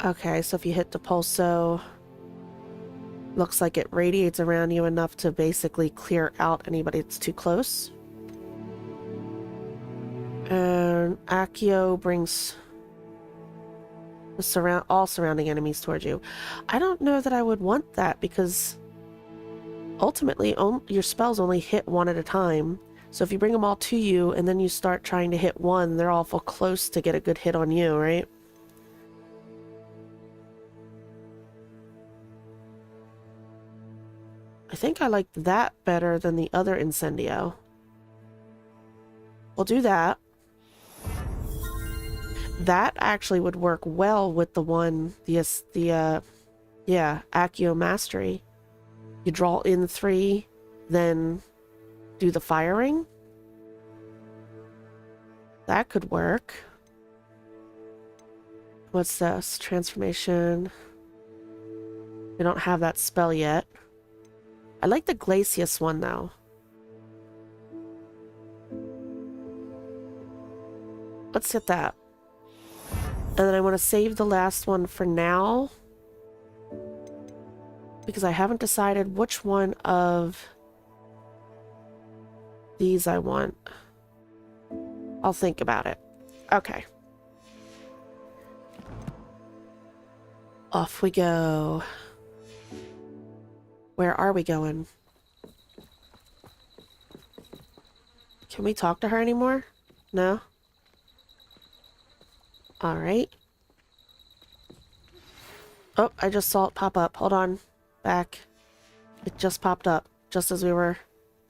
Okay, so if you hit Depulso, looks like it radiates around you enough to basically clear out anybody that's too close. And Accio brings the all surrounding enemies towards you. I don't know that I would want that because ultimately your spells only hit one at a time. So if you bring them all to you and then you start trying to hit one, they're awful close to get a good hit on you, right? I think I like that better than the other Incendio. We'll do that. That actually would work well with the one, yeah, Accio Mastery. You draw in 3, then do the firing. That could work. What's this? Transformation. We don't have that spell yet. I like the Glacius one, though. Let's get that. And then I want to save the last one for now, because I haven't decided which one of these I want. I'll think about it. Okay. Off we go. Where are we going? Can we talk to her anymore? No? Alright. Oh, I just saw it pop up. Hold on. Back. It just popped up, just as we were...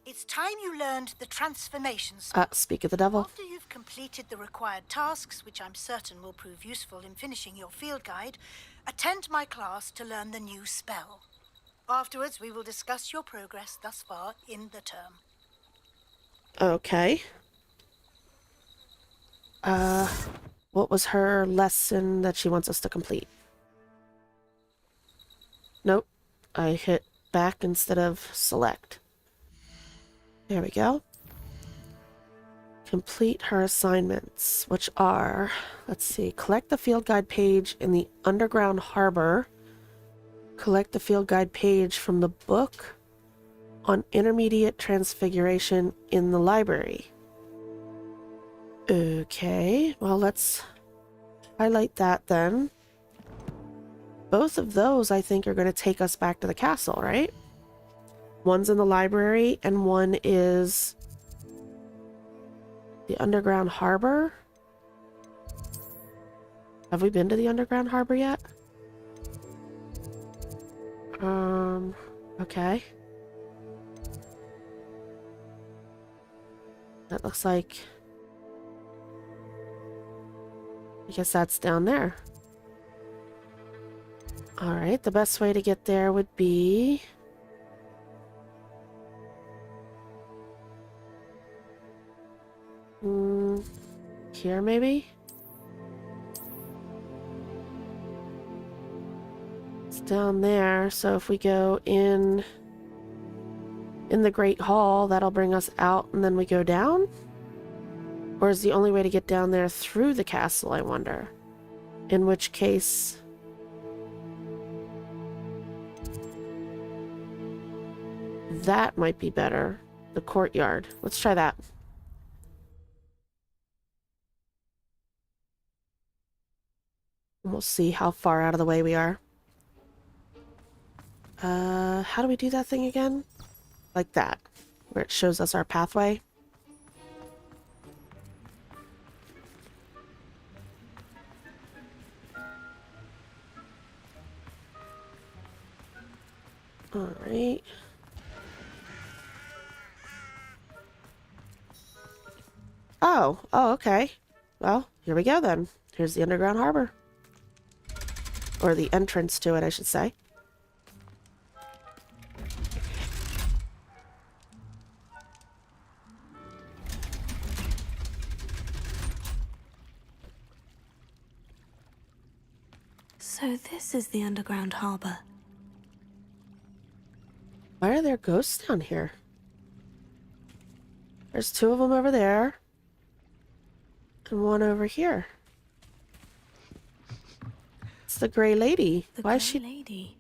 It's time you learned the transformations. Speak of the devil. After you've completed the required tasks, which I'm certain will prove useful in finishing your field guide, attend my class to learn the new spell. Afterwards, we will discuss your progress thus far in the term. Okay. What was her lesson that she wants us to complete? Nope. I hit back instead of select. There we go. Complete her assignments, which are, let's see, collect the field guide page in the underground harbor. Collect the field guide page from the book on intermediate transfiguration in the library. Okay, well, let's highlight that then. Both of those, I think, are going to take us back to the castle, right? One's in the library, and one is the underground harbor. Have we been to the underground harbor yet? Okay. That looks like... I guess that's down there. Alright, the best way to get there would be... here maybe? It's down there, so if we go in the Great Hall, that'll bring us out and then we go down? Or is the only way to get down there through the castle, I wonder? In which case... that might be better. The courtyard. Let's try that. And we'll see how far out of the way we are. How do we do that thing again? Like that. Where it shows us our pathway. Alright. Oh, okay. Well, here we go then. Here's the underground harbor. Or the entrance to it, I should say. So this is the underground harbor. Why are there ghosts down here? There's two of them over there. And one over here. It's the Grey Lady. Why is she... Lady.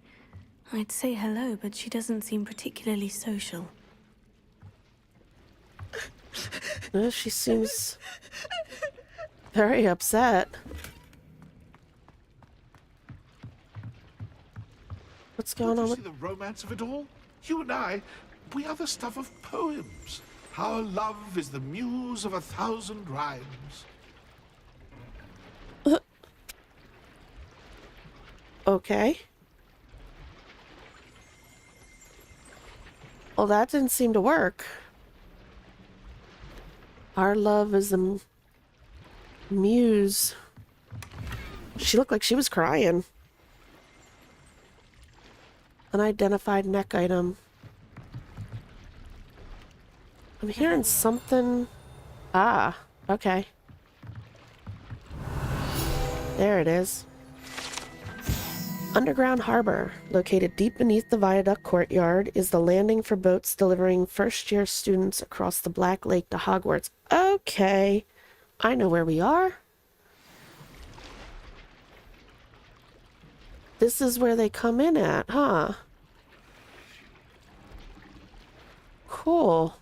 I'd say hello, but she doesn't seem particularly social. No, she seems very upset. What's going on Don't with... you see the romance of it all? You and I, we are the stuff of poems. Our love is the muse of 1,000 rhymes. Okay. Well, that didn't seem to work. Our love is the muse. She looked like she was crying. Unidentified neck item. I'm hearing something. Ah, okay. There it is. Underground Harbor, located deep beneath the viaduct courtyard, is the landing for boats delivering first-year students across the Black Lake to Hogwarts. Okay, I know where we are. This is where they come in at, huh? Cool.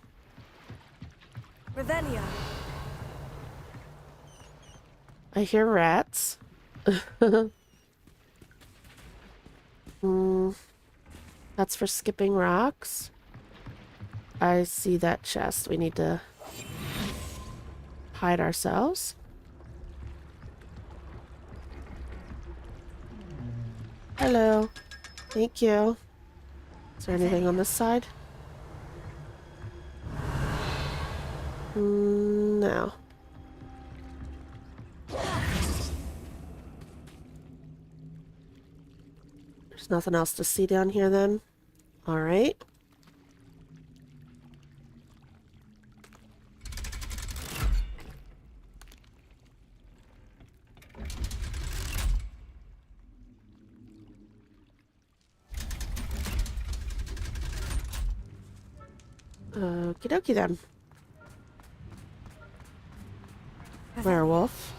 Revelio. I hear rats. That's for skipping rocks. I see that chest. We need to hide ourselves. Hello. Thank you. Is there anything on this side? No. There's nothing else to see down here then. All right. Okie dokie then. Werewolf.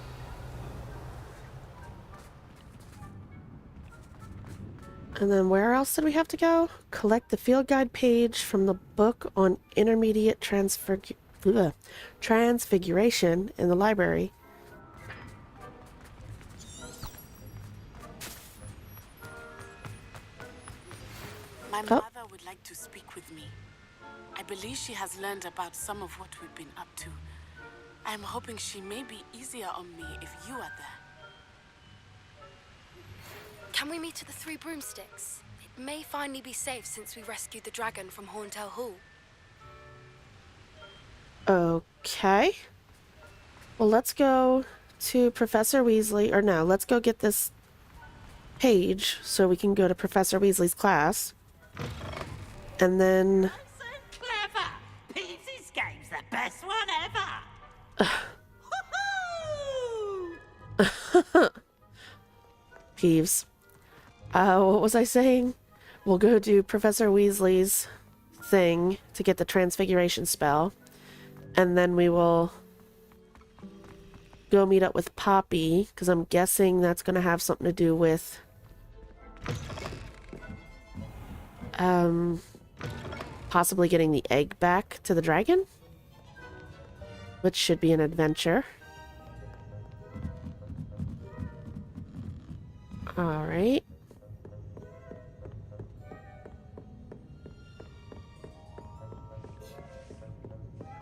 And then where else did we have to go? Collect the field guide page from the book on intermediate transfiguration in the library. My mother would like to speak with me. I believe she has learned about some of what we've been up to. I'm hoping she may be easier on me if you are there. Can we meet at the Three Broomsticks? It may finally be safe since we rescued the dragon from Horntail Hall. Okay. Well, let's go to Professor Weasley, or no, let's go get this page so we can go to Professor Weasley's class. And then... Clever! Peeves' game's the best one ever! Peeves. What was I saying? We'll go do Professor Weasley's thing to get the transfiguration spell. And then we will go meet up with Poppy, because I'm guessing that's going to have something to do with... possibly getting the egg back to the dragon? Which should be an adventure. Alright.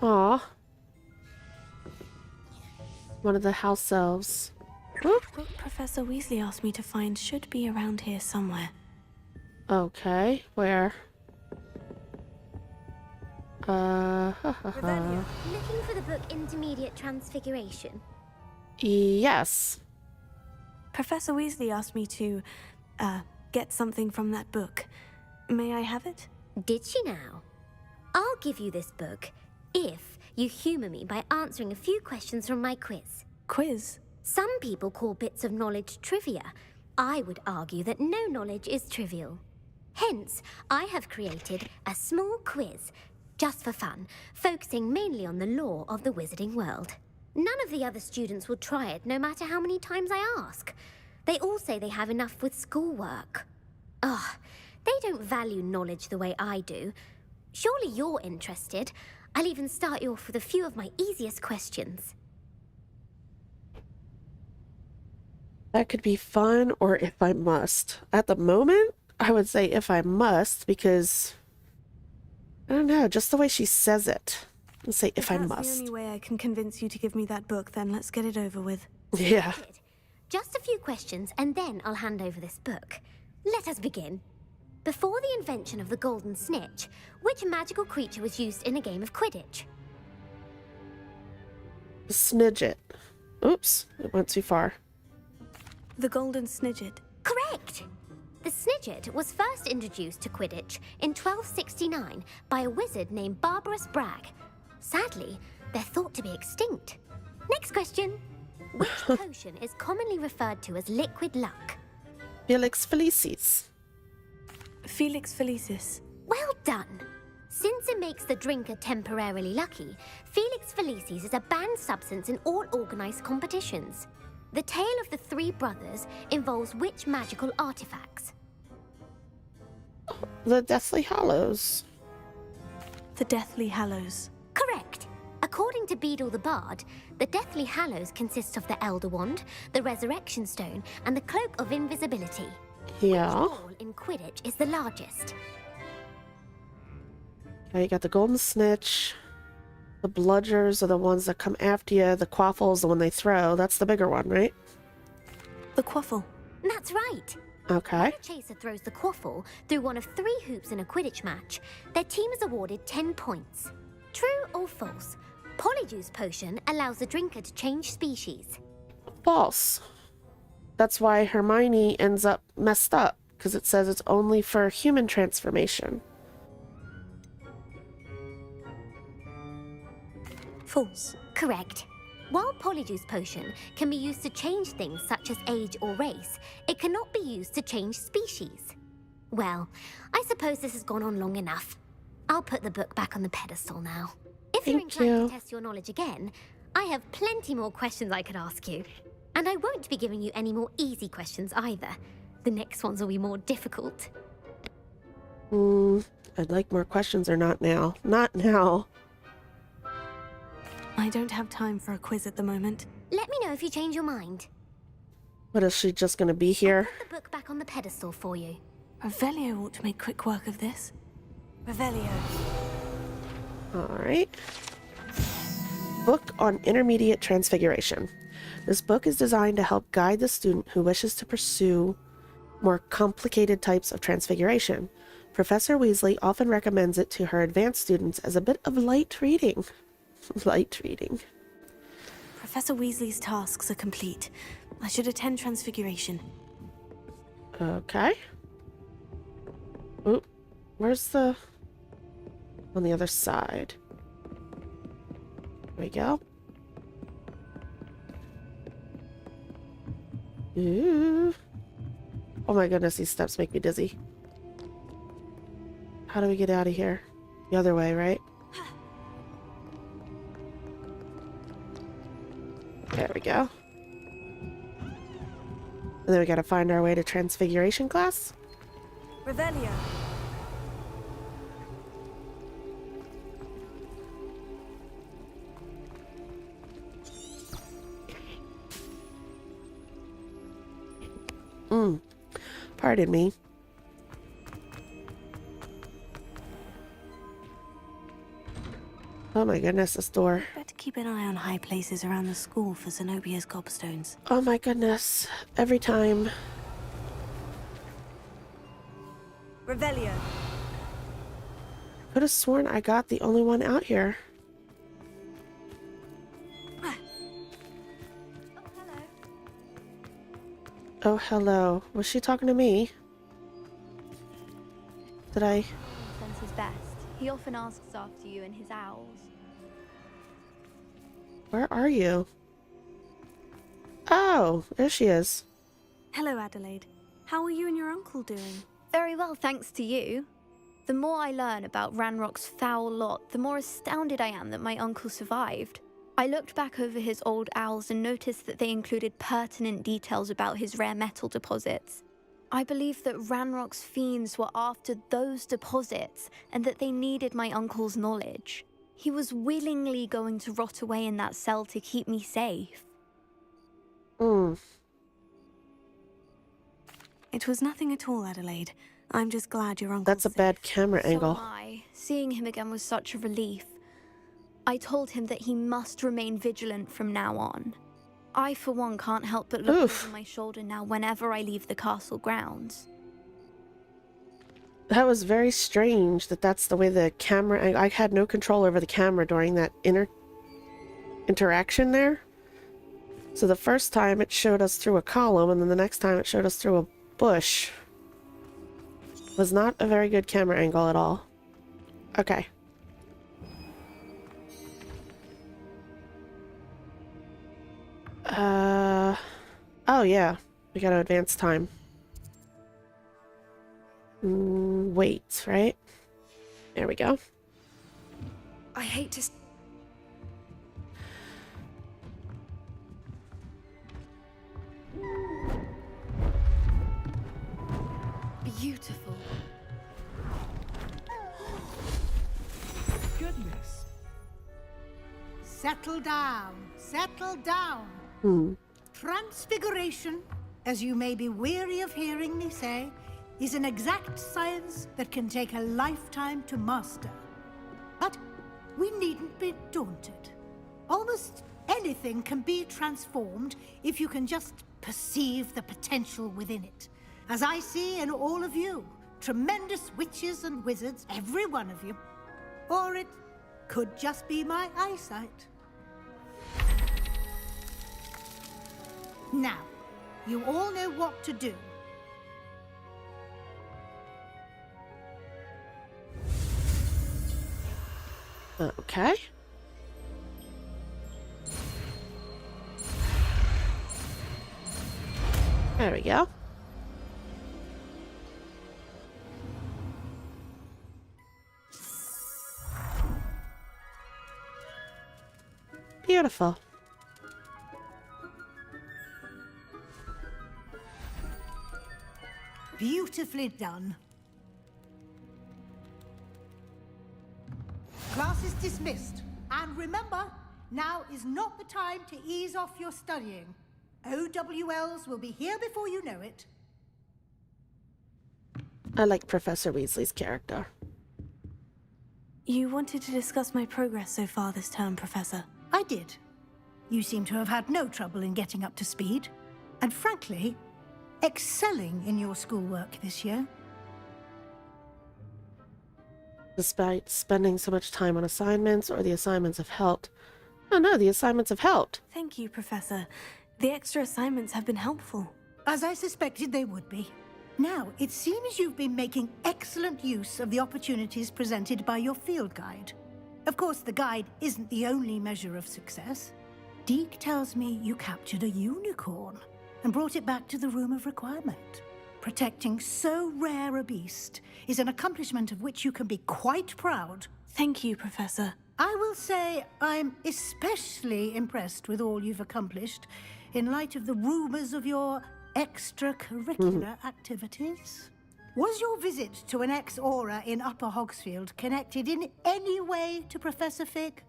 Aw. One of the house elves. What Professor Weasley asked me to find should be around here somewhere. Okay, where? Revelio, looking for the book Intermediate Transfiguration? Yes. Professor Weasley asked me to, get something from that book. May I have it? Did she now? I'll give you this book if you humour me by answering a few questions from my quiz. Quiz? Some people call bits of knowledge trivia. I would argue that no knowledge is trivial. Hence, I have created a small quiz, just for fun, focusing mainly on the lore of the wizarding world. None of the other students will try it, no matter how many times I ask. They all say they have enough with schoolwork. Ugh, they don't value knowledge the way I do. Surely you're interested. I'll even start you off with a few of my easiest questions. That could be fun, or if I must. At the moment, I would say if I must, because... I don't know, just the way she says it. Let's say if I must. That's the only way I can convince you to give me that book, then let's get it over with. Yeah. Just a few questions, and then I'll hand over this book. Let us begin. Before the invention of the golden snitch, which magical creature was used in a game of Quidditch? Snidget. Oops, it went too far. The golden snidget. Correct! The snidget was first introduced to Quidditch in 1269 by a wizard named Barbarous Bragg. Sadly, they're thought to be extinct. Next question. Which potion is commonly referred to as liquid luck? Felix Felicis. Felix Felicis. Well done! Since it makes the drinker temporarily lucky, Felix Felicis is a banned substance in all organized competitions. The tale of the three brothers involves which magical artifacts? The Deathly Hallows. The Deathly Hallows. Correct. According to Beedle the Bard, the Deathly Hallows consists of the Elder Wand, the Resurrection Stone, and the Cloak of Invisibility. Yeah. Which ball in Quidditch is the largest? Okay, you got the Golden Snitch. The Bludgers are the ones that come after you. The Quaffle's the one they throw. That's the bigger one, right? The Quaffle. That's right. Okay. When a chaser throws the quaffle through one of 3 hoops in a Quidditch match, their team is awarded 10 points. True or false? Polyjuice potion allows the drinker to change species. False. That's why Hermione ends up messed up, because it says it's only for human transformation. False. Correct. While Polyjuice potion can be used to change things such as age or race, it cannot be used to change species. Well, I suppose this has gone on long enough. I'll put the book back on the pedestal now. If you're inclined to test your knowledge again, I have plenty more questions I could ask you. And I won't be giving you any more easy questions either. The next ones will be more difficult. I'd like more questions or not now. Not now. I don't have time for a quiz at the moment. Let me know if you change your mind. What, is she just gonna be here? I'll put the book back on the pedestal for you. Revelio ought to make quick work of this. Revelio. Alright. Book on Intermediate Transfiguration. This book is designed to help guide the student who wishes to pursue more complicated types of transfiguration. Professor Weasley often recommends it to her advanced students as a bit of light reading. Light reading. Professor Weasley's tasks are complete. I should attend Transfiguration. Okay. Oop. Where's the... On the other side. There we go. Ooh. Oh my goodness, these steps make me dizzy. How do we get out of here? The other way, right? There we go. And then we gotta find our way to Transfiguration class. Revelio. Pardon me. Oh my goodness, this door. Better keep an eye on high places around the school for Zenobia's gobstones. Oh my goodness. Every time. Revelio. Could have sworn I got the only one out here. Oh, hello. Was she talking to me? Did I? Sends his best. He often asks after you and his owls. Where are you? Oh, there she is. Hello, Adelaide. How are you and your uncle doing? Very well, thanks to you. The more I learn about Ranrock's foul lot, the more astounded I am that my uncle survived. I looked back over his old owls and noticed that they included pertinent details about his rare metal deposits. I believe that Ranrock's fiends were after those deposits and that they needed my uncle's knowledge. He was willingly going to rot away in that cell to keep me safe. It was nothing at all, Adelaide. I'm just glad your uncle. That's a bad camera angle. So am I. Seeing him again was such a relief. I told him that he must remain vigilant from now on. I, for one, can't help but look over my shoulder now whenever I leave the castle grounds. That was very strange that that's the way the camera... I had no control over the camera during that interaction there. So the first time it showed us through a column, and then the next time it showed us through a bush. Was not a very good camera angle at all. Okay. Oh yeah, we gotta advance time. Wait, right? There we go. I hate to... Beautiful. Goodness. Settle down. Settle down. Transfiguration, as you may be weary of hearing me say, is an exact science that can take a lifetime to master. But we needn't be daunted. Almost anything can be transformed if you can just perceive the potential within it. as I see in all of you. Tremendous witches and wizards, every one of you. Or it could just be my eyesight. Now, you all know what to do. Okay. There we go. Beautiful. Beautifully done. Class is dismissed. And remember, now is not the time to ease off your studying. OWLs will be here before you know it. I like Professor Weasley's character. You wanted to discuss my progress so far this term, Professor. I did. You seem to have had no trouble in getting up to speed. And frankly, excelling in your schoolwork this year. Despite spending so much time on assignments, or the assignments have helped. Oh no, the assignments have helped. Thank you, Professor. The extra assignments have been helpful. As I suspected they would be. Now, it seems you've been making excellent use of the opportunities presented by your field guide. Of course, the guide isn't the only measure of success. Deke tells me you captured a unicorn and brought it back to the Room of Requirement. Protecting so rare a beast is an accomplishment of which you can be quite proud. Thank you, Professor. I will say I'm especially impressed with all you've accomplished in light of the rumors of your extracurricular activities. Was your visit to an ex-aura in Upper Hogsfield connected in any way to Professor Fig?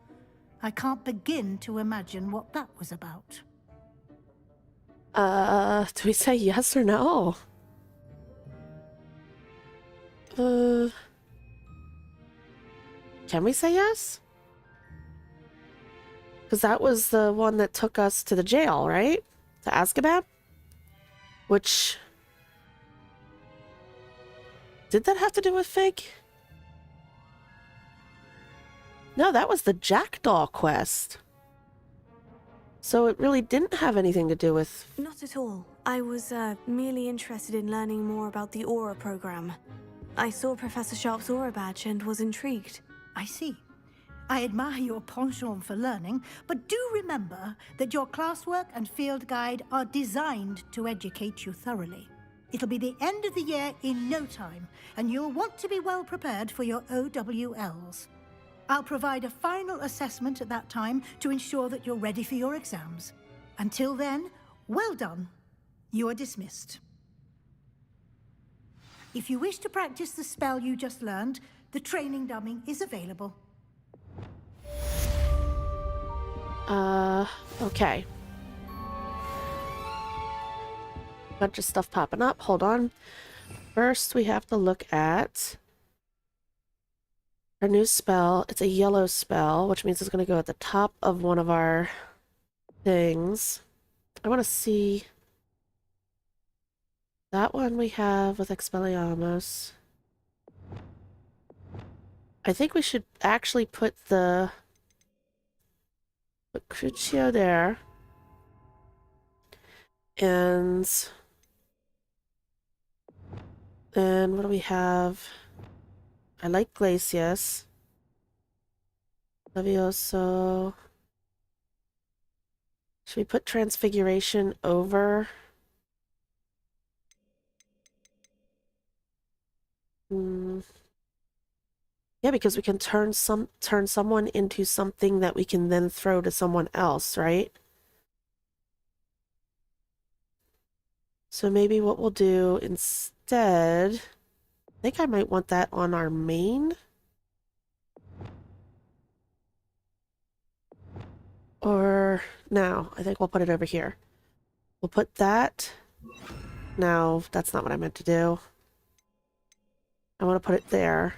I can't begin to imagine what that was about. Do we say yes or no? Can we say yes? Because that was the one that took us to the jail, right? To Azkaban? Which... Did that have to do with Fig? No, that was the Jackdaw quest. So it really didn't have anything to do with... Not at all. I was merely interested in learning more about the Aura program. I saw Professor Sharp's Aura badge and was intrigued. I see. I admire your penchant for learning, but do remember that your classwork and field guide are designed to educate you thoroughly. It'll be the end of the year in no time, and you'll want to be well prepared for your OWLs. I'll provide a final assessment at that time to ensure that you're ready for your exams. Until then, well done. You are dismissed. If you wish to practice the spell you just learned, the training dummy is available. Okay. Bunch of stuff popping up. Hold on. First, we have to look at our new spell. It's a yellow spell, which means it's going to go at the top of one of our things. I want to see that one we have with Expelliarmus. I think we should actually put the Crucio there. And then what do we have? I like Glacius. Levioso. Should we put Transfiguration over? Yeah, because we can turn someone into something that we can then throw to someone else, right? So maybe what we'll do instead, I think I might want that on our main. Or no, I think we'll put it over here. We'll put that. No, that's not what I meant to do. I want to put it there.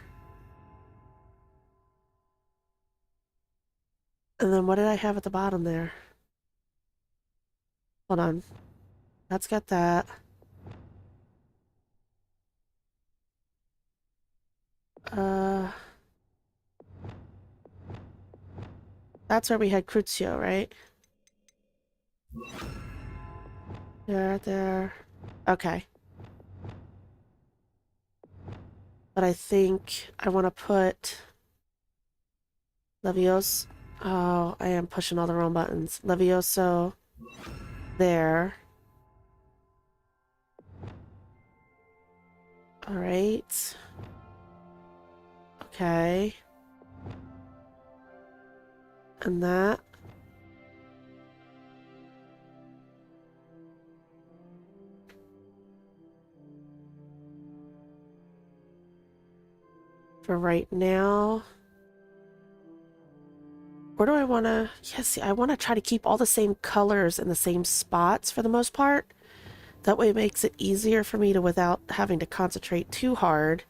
And then what did I have at the bottom there? Hold on. That's got that. That's where we had Crucio, right? There. Okay. But I think I want to put Levioso. Oh, I am pushing all the wrong buttons. Levioso there. All right. Okay. And that. For right now. Where do I want to... Yeah, see, I want to try to keep all the same colors in the same spots for the most part. That way it makes it easier for me to, without having to concentrate too hard.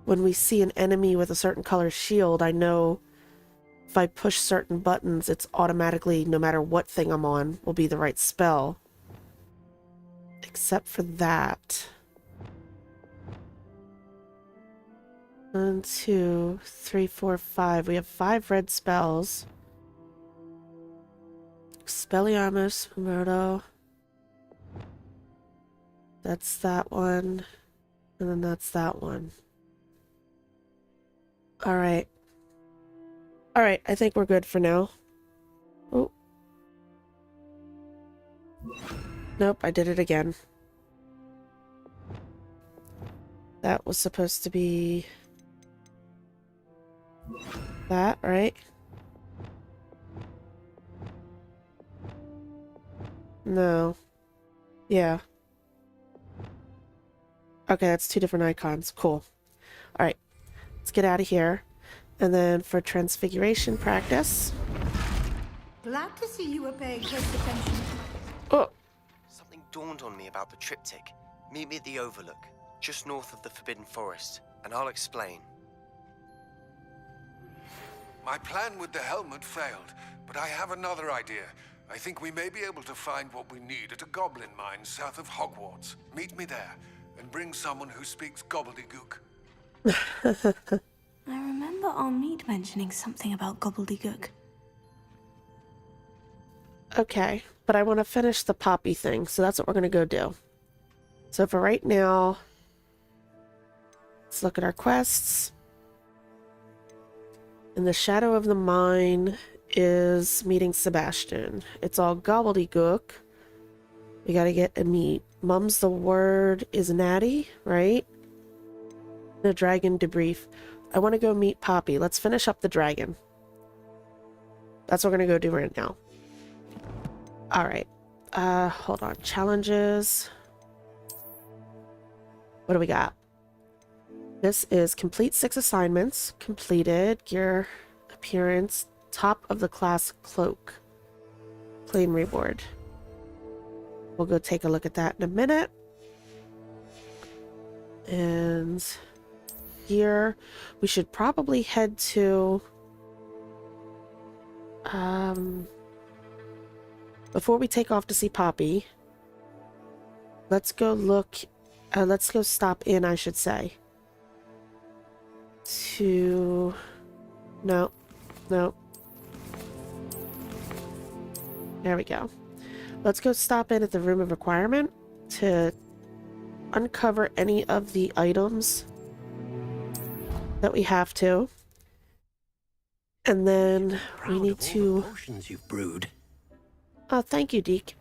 When we see an enemy with a certain color shield, I know if I push certain buttons, it's automatically, no matter what thing I'm on, will be the right spell. Except for that. 1, 2, 3, 4, 5. We have 5 red spells. Expelliarmus, Murdo. That's that one. And then that's that one. Alright. Alright, I think we're good for now. Oh. Nope, I did it again. That was supposed to be... that, right? No. Yeah. Okay, that's 2 different icons. Cool. Alright. Let's get out of here. And then for transfiguration practice... Glad to see you were paying close attention. Oh! Something dawned on me about the triptych. Meet me at the Overlook, just north of the Forbidden Forest, and I'll explain. My plan with the helmet failed, but I have another idea. I think we may be able to find what we need at a goblin mine south of Hogwarts. Meet me there, and bring someone who speaks gobbledygook. I remember Armid mentioning something about gobbledygook. Okay, but I want to finish the poppy thing, so that's what we're going to go do. So for right now, let's look at our quests. In the shadow of the mine is meeting Sebastian. It's all gobbledygook. We gotta get a meet. Mum's the word is Natty, right? The dragon debrief. I want to go meet Poppy. Let's finish up the dragon. That's what we're gonna go do right now. Alright. Hold on. Challenges. What do we got? This is complete 6 assignments. Completed. Gear appearance. Top of the class cloak. Claim reward. We'll go take a look at that in a minute. And here we should probably head to before we take off to see Poppy, let's go look let's go stop in, I should say, to no there we go. Let's go stop in at the room of requirement to uncover any of the items that we have to. And then we need to... potions you've brewed. Oh, thank you, Deke.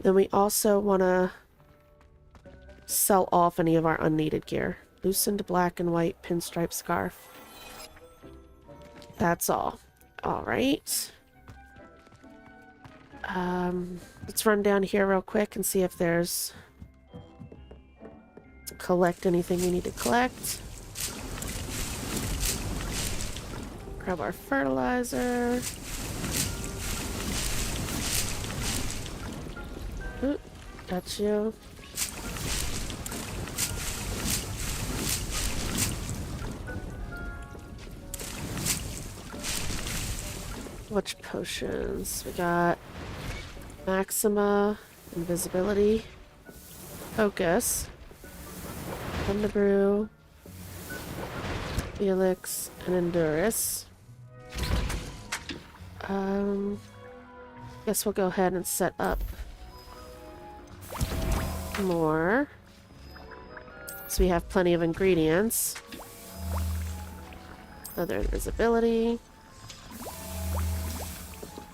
Then we also want to sell off any of our unneeded gear. Loosened black and white pinstripe scarf. That's all. All right. Let's run down here real quick and see if there's... collect anything we need to collect. Grab our fertilizer. Ooh, got you. Which potions? We got Maxima, Invisibility, Focus, Come to Brew, Felix and Endurus. Guess we'll go ahead and set up more. So we have plenty of ingredients. Other invisibility.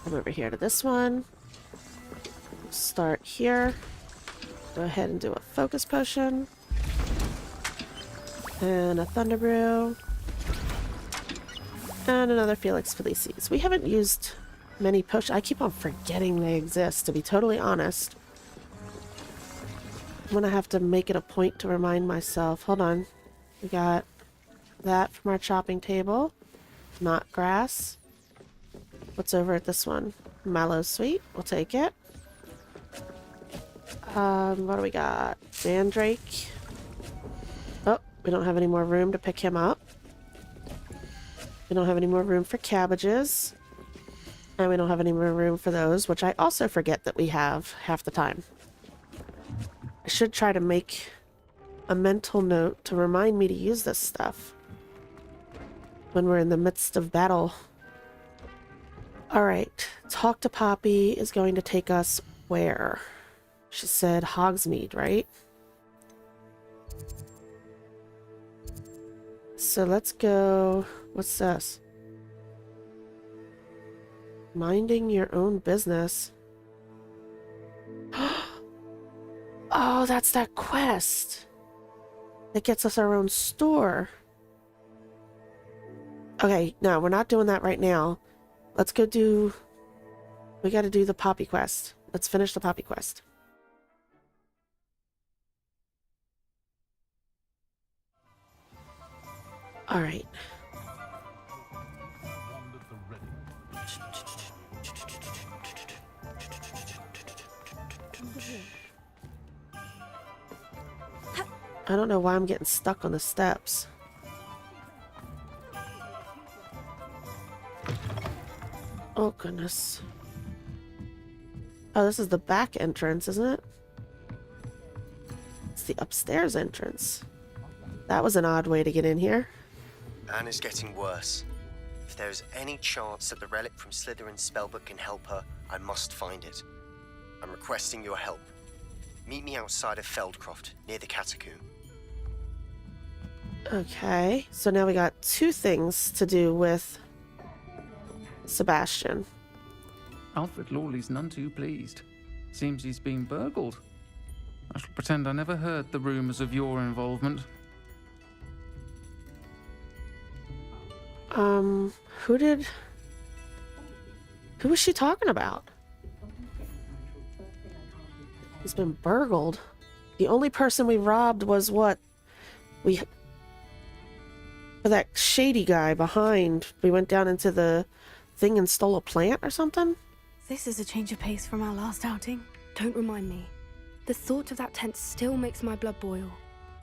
Come over here to this one. Start here. Go ahead and do a focus potion. And a Thunder Brew. And another Felix Felicis. We haven't used many potions. I keep on forgetting they exist, to be totally honest. I'm gonna have to make it a point to remind myself. Hold on. We got that from our chopping table. Not grass. What's over at this one? Mallow Sweet. We'll take it. What do we got? Mandrake. Oh, we don't have any more room to pick him up. We don't have any more room for cabbages. And we don't have any more room for those, which I also forget that we have half the time. I should try to make a mental note to remind me to use this stuff when we're in the midst of battle. Alright, Talk to Poppy is going to take us where? She said Hogsmeade, right? So let's go... What's this? Minding your own business. Oh, that's that quest that gets us our own store. Okay, no, we're not doing that right now. Let's go do... We gotta do the Poppy quest. Let's finish the Poppy quest. Alright. I don't know why I'm getting stuck on the steps. Oh, goodness. Oh, this is the back entrance, isn't it? It's the upstairs entrance. That was an odd way to get in here. Anna's getting worse. If there is any chance that the relic from Slytherin's spellbook can help her, I must find it. I'm requesting your help. Meet me outside of Feldcroft, near the catacomb. Okay, so now we got two things to do with Sebastian. Alfred Lawley's none too pleased. Seems he's been burgled. I shall pretend I never heard the rumours of your involvement. Who was she talking about? He's been burgled. The only person we robbed was what? For that shady guy behind. We went down into the thing and stole a plant or something? This is a change of pace from our last outing. Don't remind me. The thought of that tent still makes my blood boil.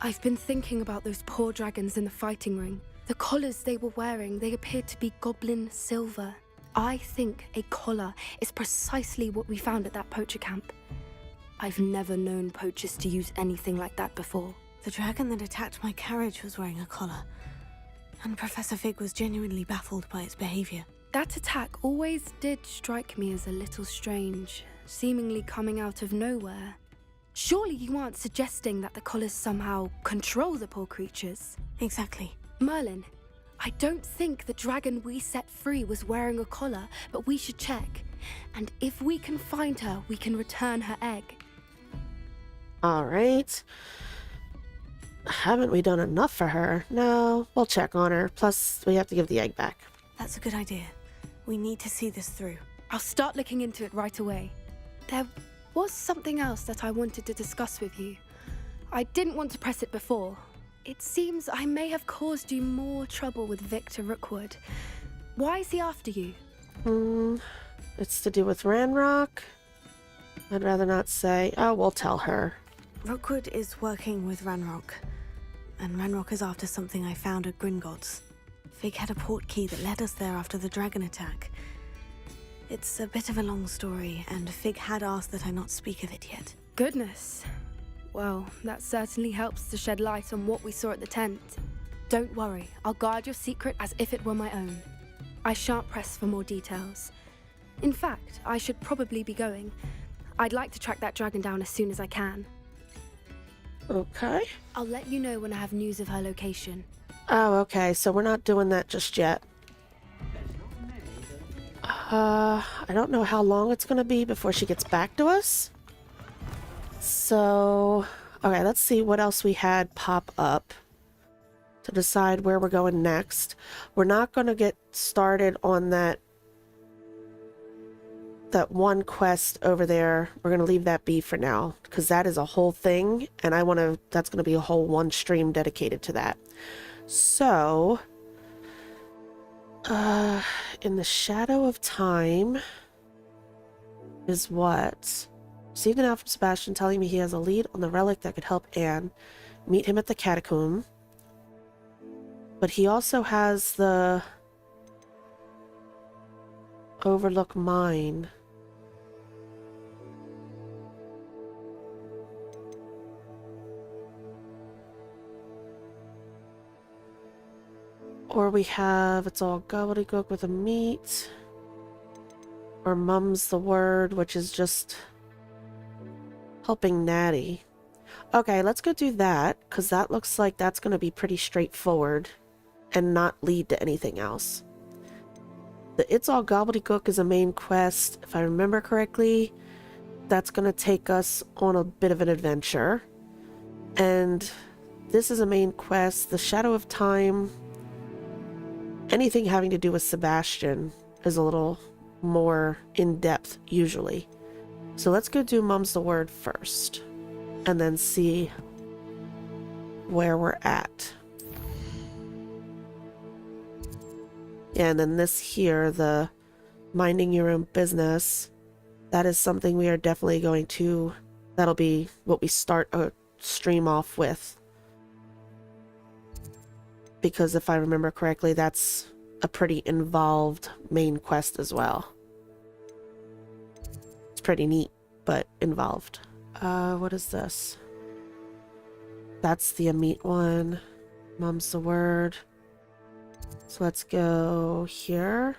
I've been thinking about those poor dragons in the fighting ring. The collars they were wearing, they appeared to be goblin silver. I think a collar is precisely what we found at that poacher camp. I've never known poachers to use anything like that before. The dragon that attacked my carriage was wearing a collar, and Professor Fig was genuinely baffled by its behavior. That attack always did strike me as a little strange, seemingly coming out of nowhere. Surely you aren't suggesting that the collars somehow control the poor creatures? Exactly. Merlin, I don't think the dragon we set free was wearing a collar, but we should check. And if we can find her, we can return her egg. Alright. Haven't we done enough for her? No, we'll check on her. Plus, we have to give the egg back. That's a good idea. We need to see this through. I'll start looking into it right away. There was something else that I wanted to discuss with you. I didn't want to press it before. It seems I may have caused you more trouble with Victor Rookwood. Why is he after you? It's to do with Ranrock. I'd rather not say. Oh, we'll tell her. Rookwood is working with Ranrock, and Ranrock is after something I found at Gringotts. Fig had a port key that led us there after the dragon attack. It's a bit of a long story, and Fig had asked that I not speak of it yet. Goodness. Well, that certainly helps to shed light on what we saw at the tent. Don't worry, I'll guard your secret as if it were my own. I shan't press for more details. In fact, I should probably be going. I'd like to track that dragon down as soon as I can. Okay. I'll let you know when I have news of her location. Oh, okay, so we're not doing that just yet. I don't know how long it's gonna be before she gets back to us. So, okay, let's see what else we had pop up to decide where we're going next. We're not gonna get started on that one quest over there. We're gonna leave that be for now, because that is a whole thing, and that's gonna be a whole one stream dedicated to that. So, in the shadow of time is what? Received an email from Sebastian telling me he has a lead on the relic that could help Anne. Meet him at the catacomb. But he also has the Overlook Mine. Or we have It's All Gobbledygook with a meat. Or Mum's the Word, which is just helping Natty. Okay, let's go do that, because that looks like that's going to be pretty straightforward and not lead to anything else. The It's All Gobbledygook is a main quest. If I remember correctly, that's going to take us on a bit of an adventure. And this is a main quest. The Shadow of Time, anything having to do with Sebastian is a little more in-depth usually. So let's go do Mum's the Word first, and then see where we're at. Yeah, and then this here, the minding your own business, that is something we are definitely going to, that'll be what we start a stream off with. Because if I remember correctly, that's a pretty involved main quest as well. It's pretty neat, but involved. What is this? That's the Amit one. Mum's the Word. So let's go here.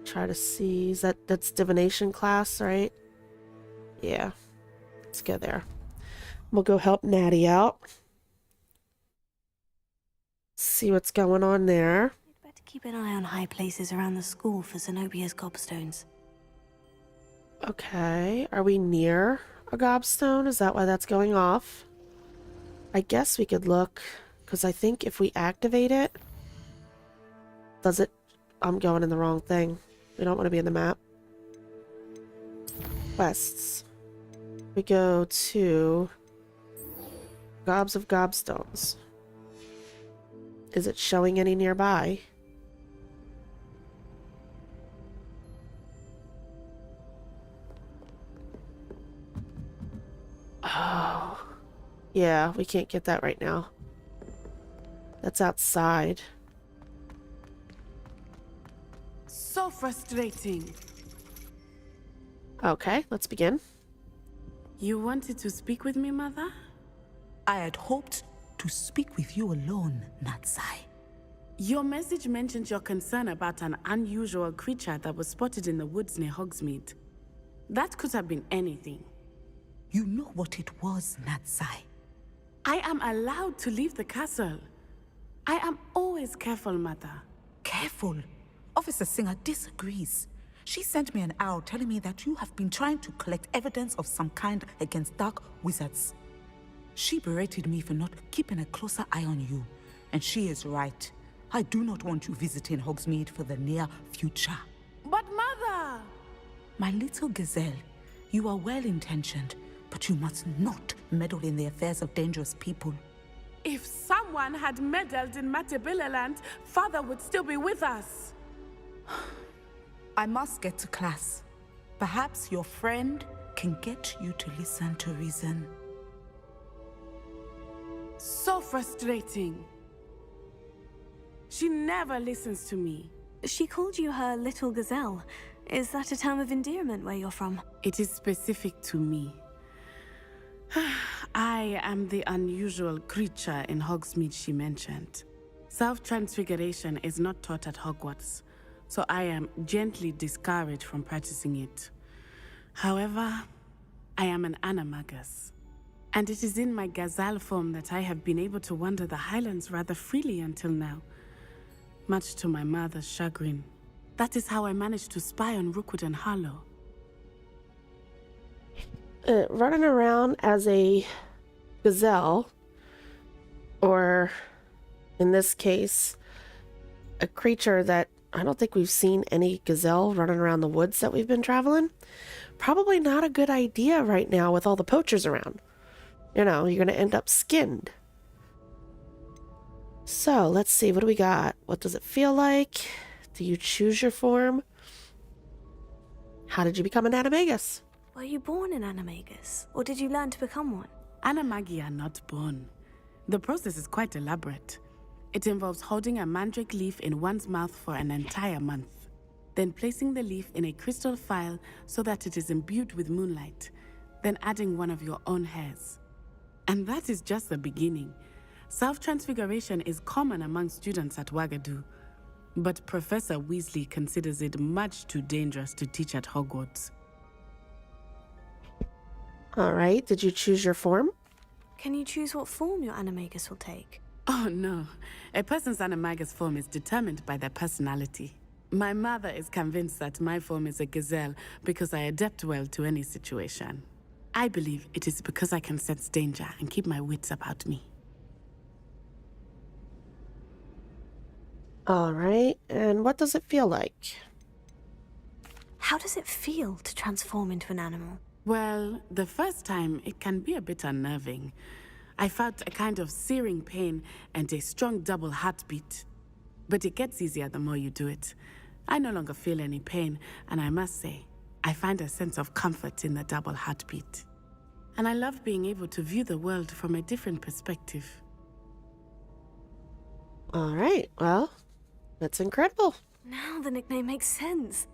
Try to see, that's divination class, right? Yeah. Let's go there. We'll go help Natty out. See what's going on there. Better keep an eye on high places around the school for Zenobia's gobstones. Okay, are we near a gobstone? Is that why that's going off? I guess we could look, because I think if we activate it, does it? I'm going in the wrong thing. We don't want to be in the map. Quests. We go to Gobs of Gobstones. Is it showing any nearby? Oh. Yeah, we can't get that right now. That's outside. So frustrating. Okay, let's begin. You wanted to speak with me, Mother? I had hoped to speak with you alone, Natsai. Your message mentioned your concern about an unusual creature that was spotted in the woods near Hogsmeade. That could have been anything. You know what it was, Natsai. I am allowed to leave the castle. I am always careful, Mother. Careful? Officer Singer disagrees. She sent me an owl telling me that you have been trying to collect evidence of some kind against dark wizards. She berated me for not keeping a closer eye on you, and she is right. I do not want you visiting Hogsmeade for the near future. But Mother! My little gazelle, you are well-intentioned, but you must not meddle in the affairs of dangerous people. If someone had meddled in Matabeleland, Father would still be with us. I must get to class. Perhaps your friend can get you to listen to reason. So frustrating. She never listens to me. She called you her little gazelle. Is that a term of endearment where you're from? It is specific to me. I am the unusual creature in Hogsmeade she mentioned. Self-transfiguration is not taught at Hogwarts, so I am gently discouraged from practicing it. However, I am an animagus, and it is in my gazelle form that I have been able to wander the Highlands rather freely until now, much to my mother's chagrin. That is how I managed to spy on Rookwood and Harlow. Running around as a gazelle, or in this case, a creature that I don't think we've seen any gazelle running around the woods that we've been traveling. Probably not a good idea right now with all the poachers around. You know, you're going to end up skinned. So, let's see. What do we got? What does it feel like? Do you choose your form? How did you become an animagus? Were you born an animagus, or did you learn to become one? Animagi are not born. The process is quite elaborate. It involves holding a mandrake leaf in one's mouth for an entire month, then placing the leaf in a crystal phial so that it is imbued with moonlight, then adding one of your own hairs. And that is just the beginning. Self-transfiguration is common among students at Wagadu, but Professor Weasley considers it much too dangerous to teach at Hogwarts. Alright, did you choose your form? Can you choose what form your animagus will take? Oh no, a person's animagus form is determined by their personality. My mother is convinced that my form is a gazelle because I adapt well to any situation. I believe it is because I can sense danger and keep my wits about me. Alright, and what does it feel like? How does it feel to transform into an animal? Well, the first time it can be a bit unnerving. I felt a kind of searing pain and a strong double heartbeat. But it gets easier the more you do it. I no longer feel any pain, and I must say, I find a sense of comfort in the double heartbeat. And I love being able to view the world from a different perspective. Alright, well, that's incredible. Now the nickname makes sense.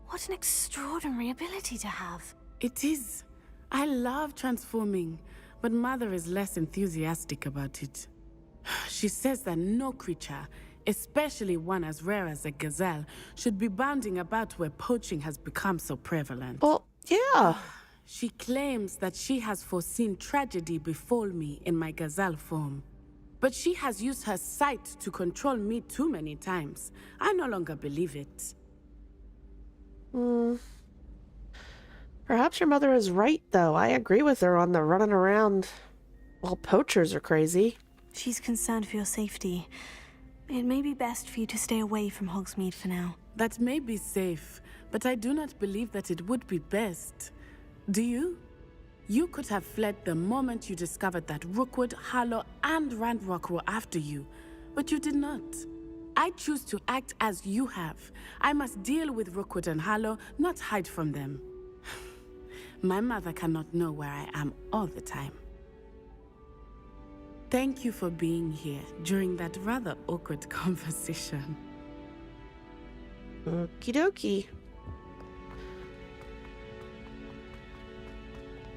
What an extraordinary ability to have. It is. I love transforming, but Mother is less enthusiastic about it. She says that no creature, especially one as rare as a gazelle, should be bounding about where poaching has become so prevalent. Well, yeah. She claims that she has foreseen tragedy befall me in my gazelle form. But she has used her sight to control me too many times. I no longer believe it. Perhaps your mother is right, though. I agree with her on the running around while poachers are crazy. She's concerned for your safety. It may be best for you to stay away from Hogsmeade for now. That may be safe, but I do not believe that it would be best. Do you? You could have fled the moment you discovered that Rookwood, Harlow, and Ranrock were after you, but you did not. I choose to act as you have. I must deal with Rookwood and Harlow, not hide from them. My mother cannot know where I am all the time. Thank you for being here during that rather awkward conversation. Okie dokie.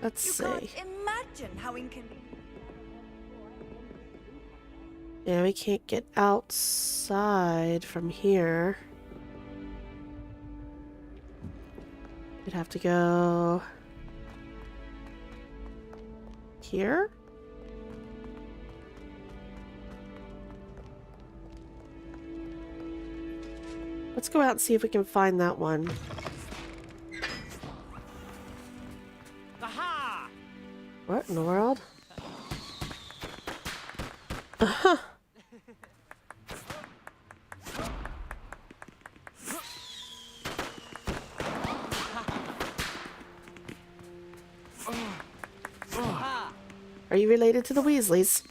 Let's see. You can't imagine how inconvenient. Yeah, we can't get outside from here. We'd have to go here. Let's go out and see if we can find that one. Aha! What in the world? Uh-huh. Are you related to the Weasleys?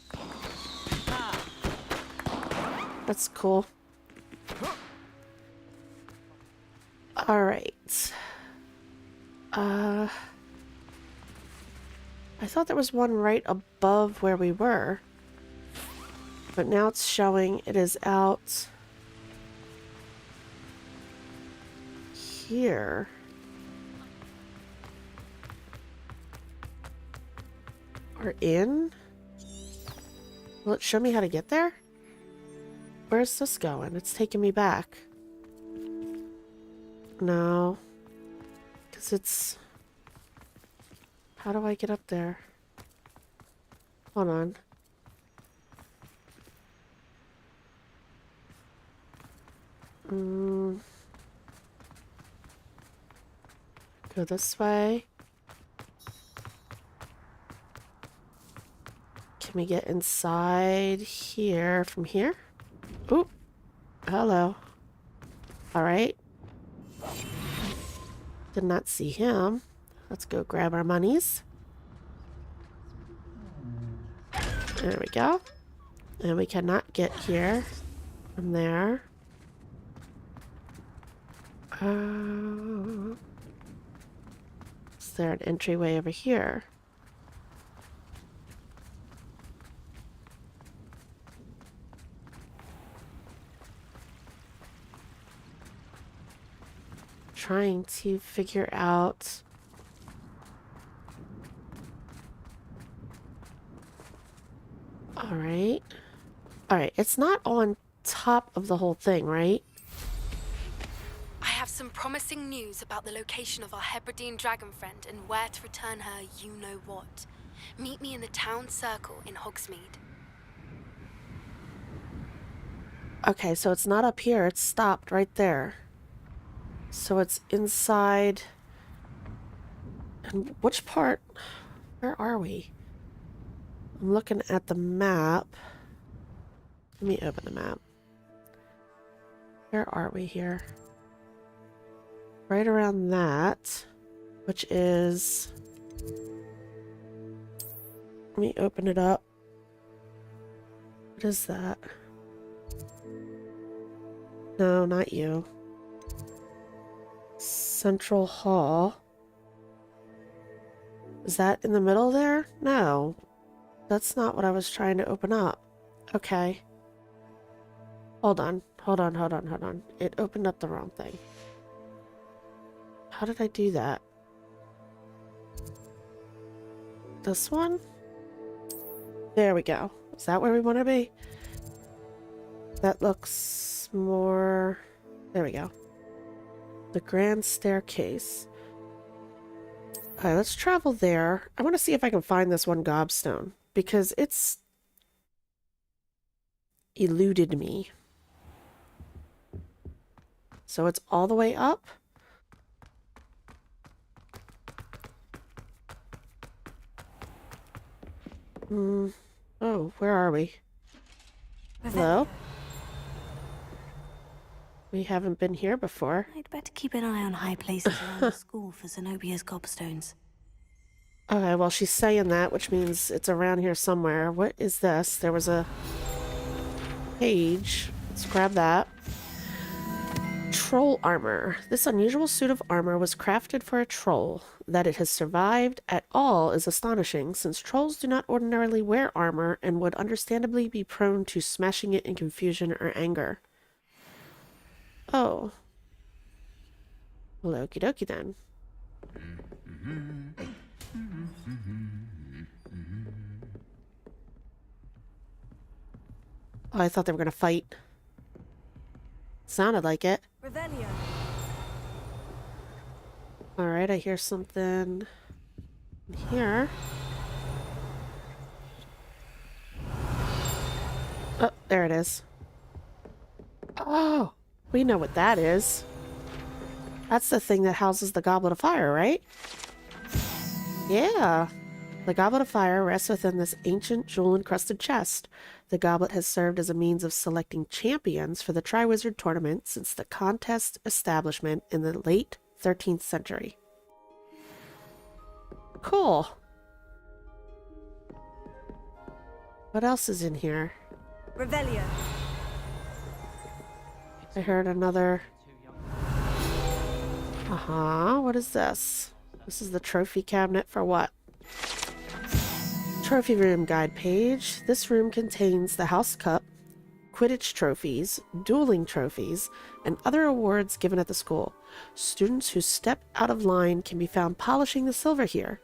That's cool. Alright. I thought there was one right above where we were. But now it's showing it is out here. Or We're in? Will it show me how to get there? Where's this going? It's taking me back. No. Because it's... How do I get up there? Hold on. Go this way. Can we get inside here from here? Oop. Hello. Alright. Did not see him. Let's go grab our monies. There we go. And we cannot get here from there. Is there an entryway over here? Trying to figure out... Alright. Alright, it's not on top of the whole thing, right? I have some promising news about the location of our Hebridean dragon friend and where to return her you-know-what. Meet me in the town circle in Hogsmeade. Okay, so it's not up here, it's stopped right there. So it's inside... And which part? Where are we? I'm looking at the map. Let me open the map. Where are we here? Right around that, which is... Let me open it up. What is that? No, not you. Central Hall. Is that in the middle there? No. That's not what I was trying to open up. Okay. Hold on. Hold on, hold on, hold on. It opened up the wrong thing. How did I do that? This one? There we go. Is that where we want to be? That looks more... There we go. The grand staircase. Okay, let's travel there. I want to see if I can find this one gobstone, because it's eluded me. So it's all the way up? Oh, where are we? Hello? We haven't been here before. I'd better keep an eye on high places around the school for Zenobia's gobstones. Okay, well, she's saying that, which means it's around here somewhere. What is this? There was a page. Let's grab that. Troll armor. This unusual suit of armor was crafted for a troll. That it has survived at all is astonishing, since trolls do not ordinarily wear armor and would understandably be prone to smashing it in confusion or anger. Oh. Well, okie dokie then. Oh, I thought they were gonna fight. Sounded like it. Revelio. Alright, I hear something here. Oh, there it is. Oh, we know what that is. That's the thing that houses the Goblet of Fire, right? Yeah. The Goblet of Fire rests within this ancient jewel-encrusted chest. The goblet has served as a means of selecting champions for the Triwizard Tournament since the contest establishment in the late 13th century. Cool. What else is in here? Revelio. I heard another... What is this? This is the trophy cabinet for what? Trophy room guide page. This room contains the House Cup, Quidditch trophies, dueling trophies, and other awards given at the school. Students who step out of line can be found polishing the silver here.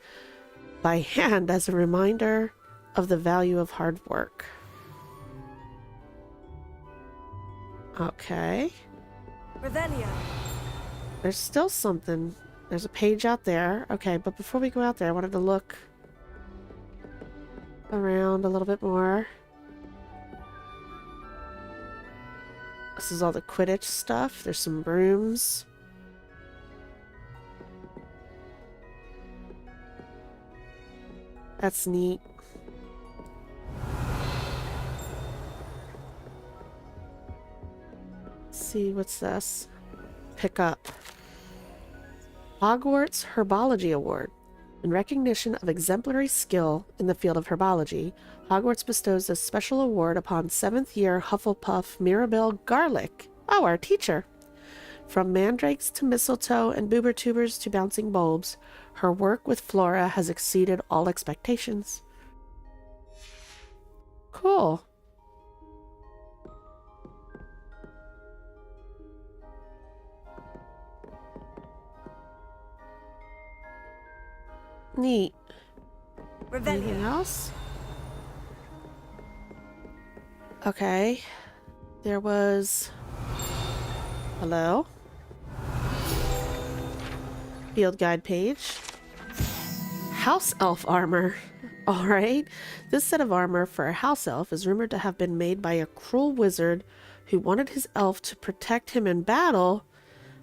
by hand as a reminder of the value of hard work. Okay. Revelio. There's still something. There's a page out there. Okay, but before we go out there, I wanted to look around a little bit more. This is all the Quidditch stuff. There's some brooms. That's neat. Let's see, what's this? Pick up. Hogwarts Herbology Award. In recognition of exemplary skill in the field of herbology, Hogwarts bestows a special award upon 7th year Hufflepuff Mirabelle Garlick. Oh, our teacher. From mandrakes to mistletoe and boober tubers to bouncing bulbs, her work with Flora has exceeded all expectations. Cool. Neat. Anything else? Okay. There was... Hello? Field guide page. House elf armor. Alright. This set of armor for a house elf is rumored to have been made by a cruel wizard who wanted his elf to protect him in battle.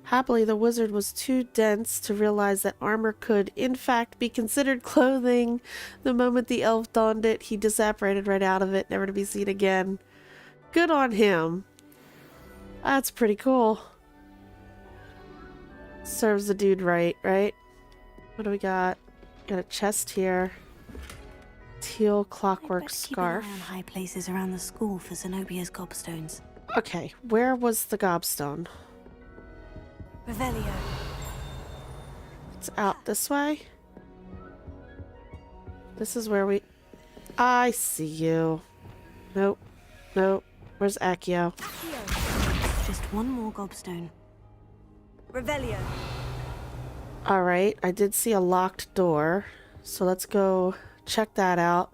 Happily, the wizard was too dense to realize that armor could, in fact, be considered clothing. The moment the elf donned it, he disapparated right out of it, never to be seen again. Good on him. That's pretty cool. Serves the dude right? What do we got? Got a chest here. Teal clockwork scarf. Keep an eye on high places around the school for Zenobia's gobstones. Okay, where was the gobstone? Revelio. It's out this way. This is where we... I see you. Nope. Nope. Where's Accio? Just one more gobstone. Revelio. Alright, I did see a locked door. So let's go check that out.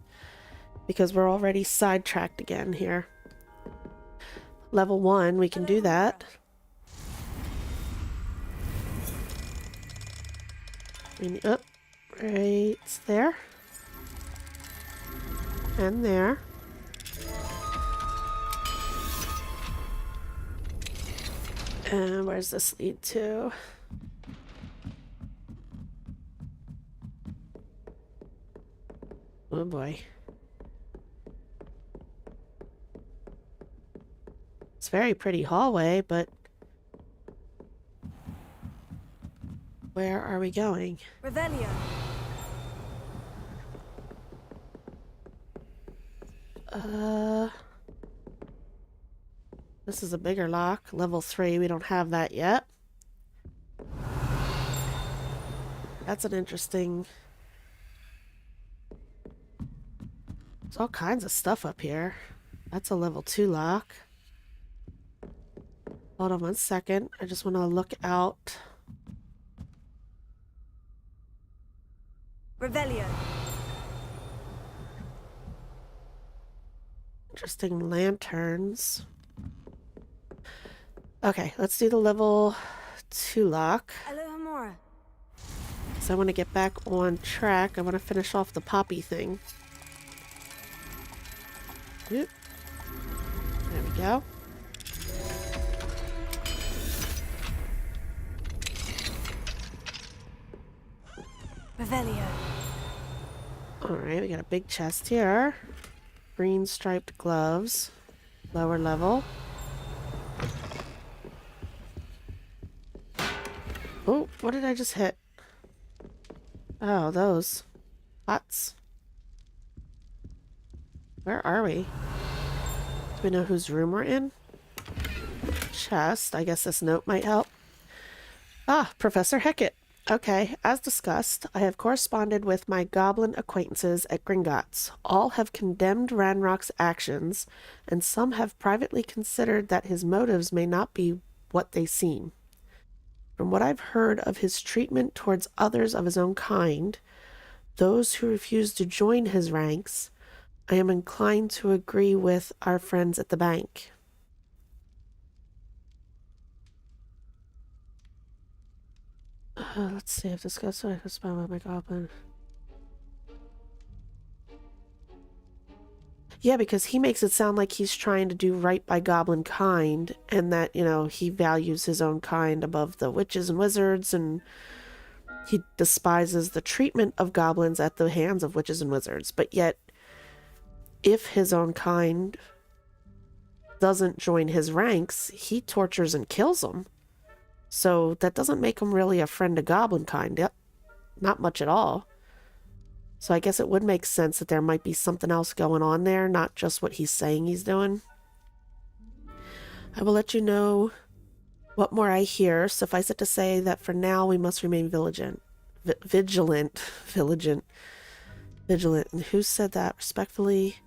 Because we're already sidetracked again here. Level 1, we can do that. Up, right there. And there. And where's this lead to? Oh boy. It's a very pretty hallway, but where are we going? Revelio. This is a bigger lock. Level 3, we don't have that yet. That's an interesting... There's all kinds of stuff up here. That's a level 2 lock. Hold on 1 second. I just want to look out. Revelio. Interesting lanterns. Okay, let's do the level 2 lock. Alohomora. So I want to get back on track. I want to finish off the poppy thing. Oop. There we go. Revelio. Alright, we got a big chest here. Green striped gloves. Lower level. Oh, what did I just hit? Oh, those. Pots. Where are we? Do we know whose room we're in? Chest. I guess this note might help. Ah, Professor Hecat. Okay, as discussed, I have corresponded with my goblin acquaintances at Gringotts. All have condemned Ranrock's actions, and some have privately considered that his motives may not be what they seem. From what I've heard of his treatment towards others of his own kind, those who refuse to join his ranks, I am inclined to agree with our friends at the bank. Let's see if this goes so I can spy with my goblin. Yeah, because he makes it sound like he's trying to do right by goblin kind, and that, you know, he values his own kind above the witches and wizards, and he despises the treatment of goblins at the hands of witches and wizards. But yet, if his own kind doesn't join his ranks, he tortures and kills them. So that doesn't make him really a friend of goblin kind. Yep. Not much at all. So I guess it would make sense that there might be something else going on there, not just what he's saying he's doing. I will let you know what more I hear. Suffice it to say that for now we must remain vigilant. Vigilant. And who said that? Respectfully,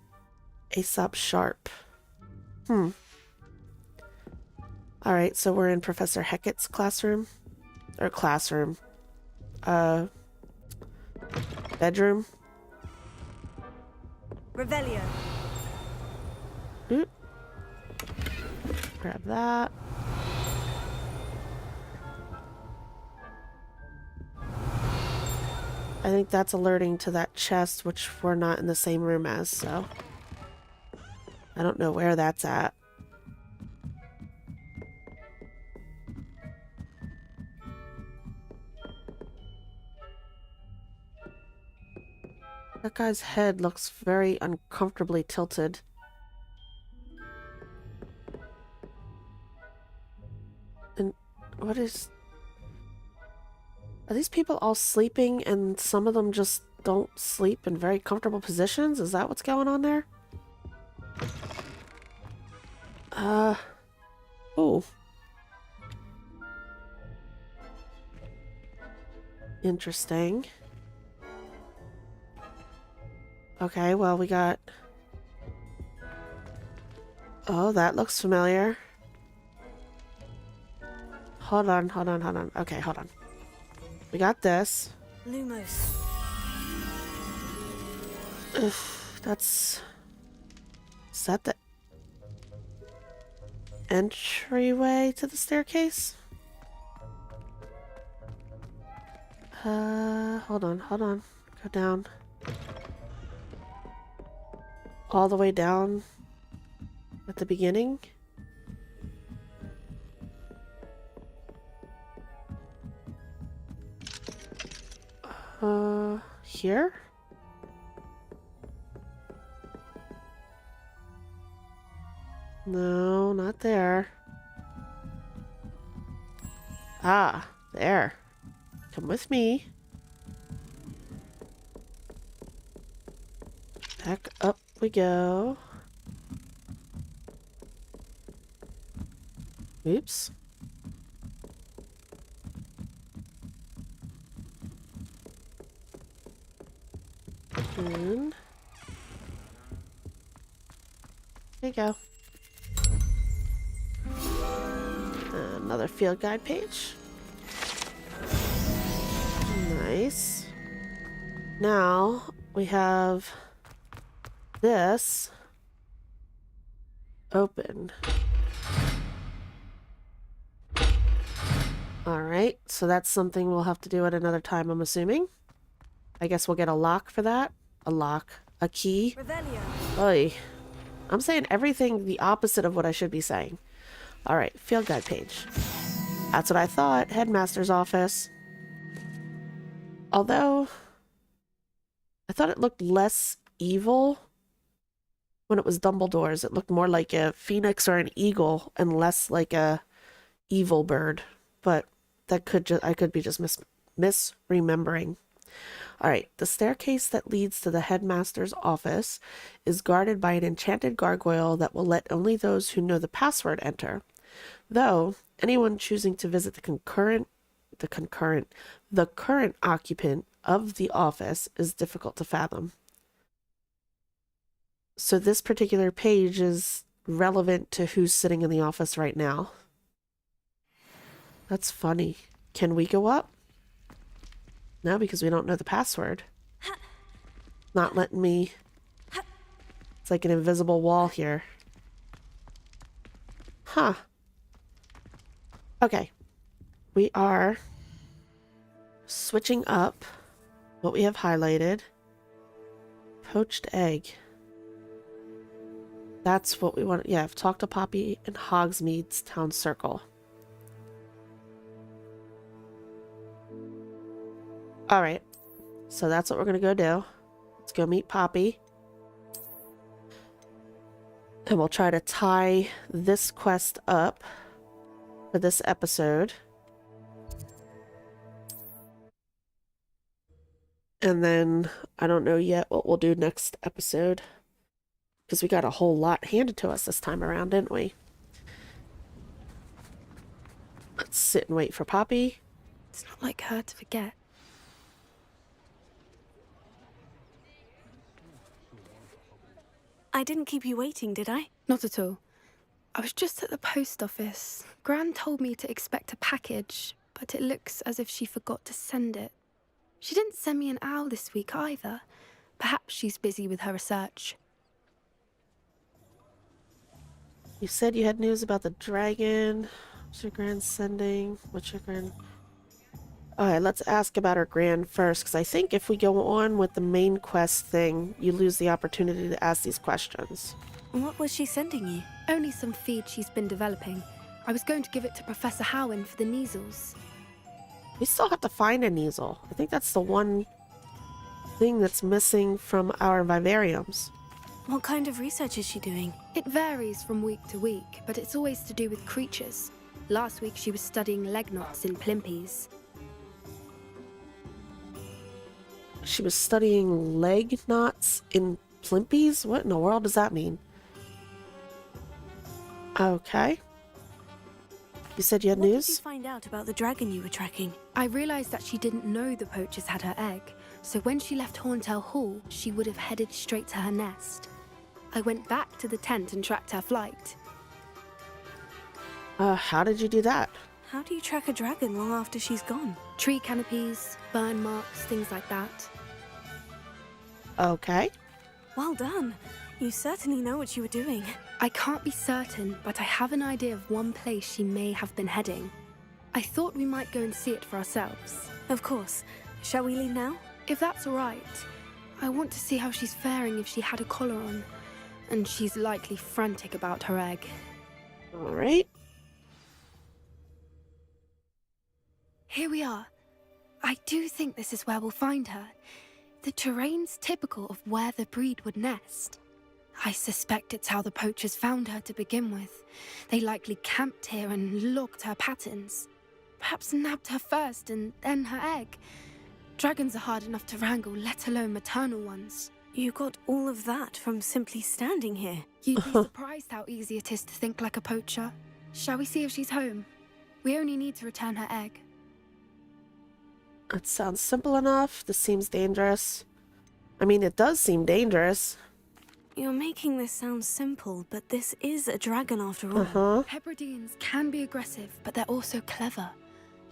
Aesop Sharp. Alright, so we're in Professor Hecat's classroom. Or classroom. Bedroom. Revelio. Oop. Grab that. I think that's alerting to that chest, which we're not in the same room as, so I don't know where that's at. That guy's head looks very uncomfortably tilted. And what is... Are these people all sleeping and some of them just don't sleep in very comfortable positions? Is that what's going on there? Oh. Interesting. Okay, well, we got... Oh, that looks familiar. Hold on. Okay, hold on. We got this. Lumos. Ugh, that's... Is that the entryway to the staircase? Hold on. Go down. All the way down at the beginning. Here? No, not there. Ah, there. Come with me. Back up we go. Oops. And there you go. Another field guide page. Nice. Now we have this open. Alright, so that's something we'll have to do at another time, I'm assuming. I guess we'll get a lock for that. A lock. A key. Oy. I'm saying everything the opposite of what I should be saying. Alright, field guide page. That's what I thought. Headmaster's office. Although, I thought it looked less evil when it was Dumbledore's. It looked more like a phoenix or an eagle and less like a evil bird. But that I could be just misremembering. Alright, the staircase that leads to the headmaster's office is guarded by an enchanted gargoyle that will let only those who know the password enter. Though, anyone choosing to visit the current occupant of the office is difficult to fathom. So this particular page is relevant to who's sitting in the office right now. That's funny. Can we go up? No, because we don't know the password. not letting me... It's like an invisible wall here. Huh. Okay. We are switching up what we have highlighted. Poached egg. That's what we want. Yeah, I've talked to Poppy in Hogsmeade's town circle. Alright. So that's what we're going to go do. Let's go meet Poppy. And we'll try to tie this quest up for this episode. And then I don't know yet what we'll do next episode. Because we got a whole lot handed to us this time around, didn't we? Let's sit and wait for Poppy. It's not like her to forget. I didn't keep you waiting, did I? Not at all. I was just at the post office. Gran told me to expect a package, but it looks as if she forgot to send it. She didn't send me an owl this week either. Perhaps she's busy with her research. You said you had news about the dragon. What's your Gran sending? What's your Gran... Alright, let's ask about her Gran first, because I think if we go on with the main quest thing, you lose the opportunity to ask these questions. What was she sending you? Only some feed she's been developing. I was going to give it to Professor Howin for the measles. We still have to find a Neasel. I think that's the one thing that's missing from our vivariums. What kind of research is she doing? It varies from week to week, but it's always to do with creatures. Last week she was studying leg knots in plimpies. She was studying leg knots in plimpies? What in the world does that mean? Okay. You said you had news? What did you find out about the dragon you were tracking? I realized that she didn't know the poachers had her egg, so when she left Horntail Hall, she would have headed straight to her nest. I went back to the tent and tracked her flight. How did you do that? How do you track a dragon long after she's gone? Tree canopies, burn marks, things like that. Okay. Well done. You certainly know what you were doing. I can't be certain, but I have an idea of one place she may have been heading. I thought we might go and see it for ourselves. Of course. Shall we leave now? If that's all right. I want to see how she's faring if she had a collar on. And she's likely frantic about her egg. All right. Here we are. I do think this is where we'll find her. The terrain's typical of where the breed would nest. I suspect it's how the poachers found her to begin with. They likely camped here and logged her patterns. Perhaps nabbed her first and then her egg. Dragons are hard enough to wrangle, let alone maternal ones. You got all of that from simply standing here. You'd be surprised how easy it is to think like a poacher. Shall we see if she's home? We only need to return her egg. That sounds simple enough. This seems dangerous. I mean, it does seem dangerous. You're making this sound simple, but this is a dragon after all. Hebrideans can be aggressive, but they're also clever.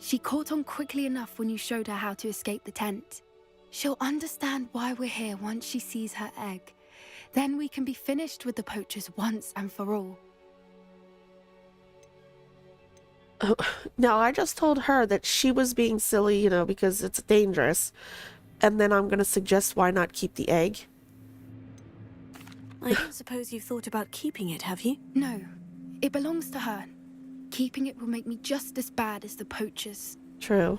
She caught on quickly enough when you showed her how to escape the tent. She'll understand why we're here once she sees her egg. Then we can be finished with the poachers once and for all. Oh, no, I just told her that she was being silly, you know, because it's dangerous. And then I'm going to suggest why not keep the egg. I don't suppose you've thought about keeping it, have you? No, it belongs to her. Keeping it will make me just as bad as the poachers. True.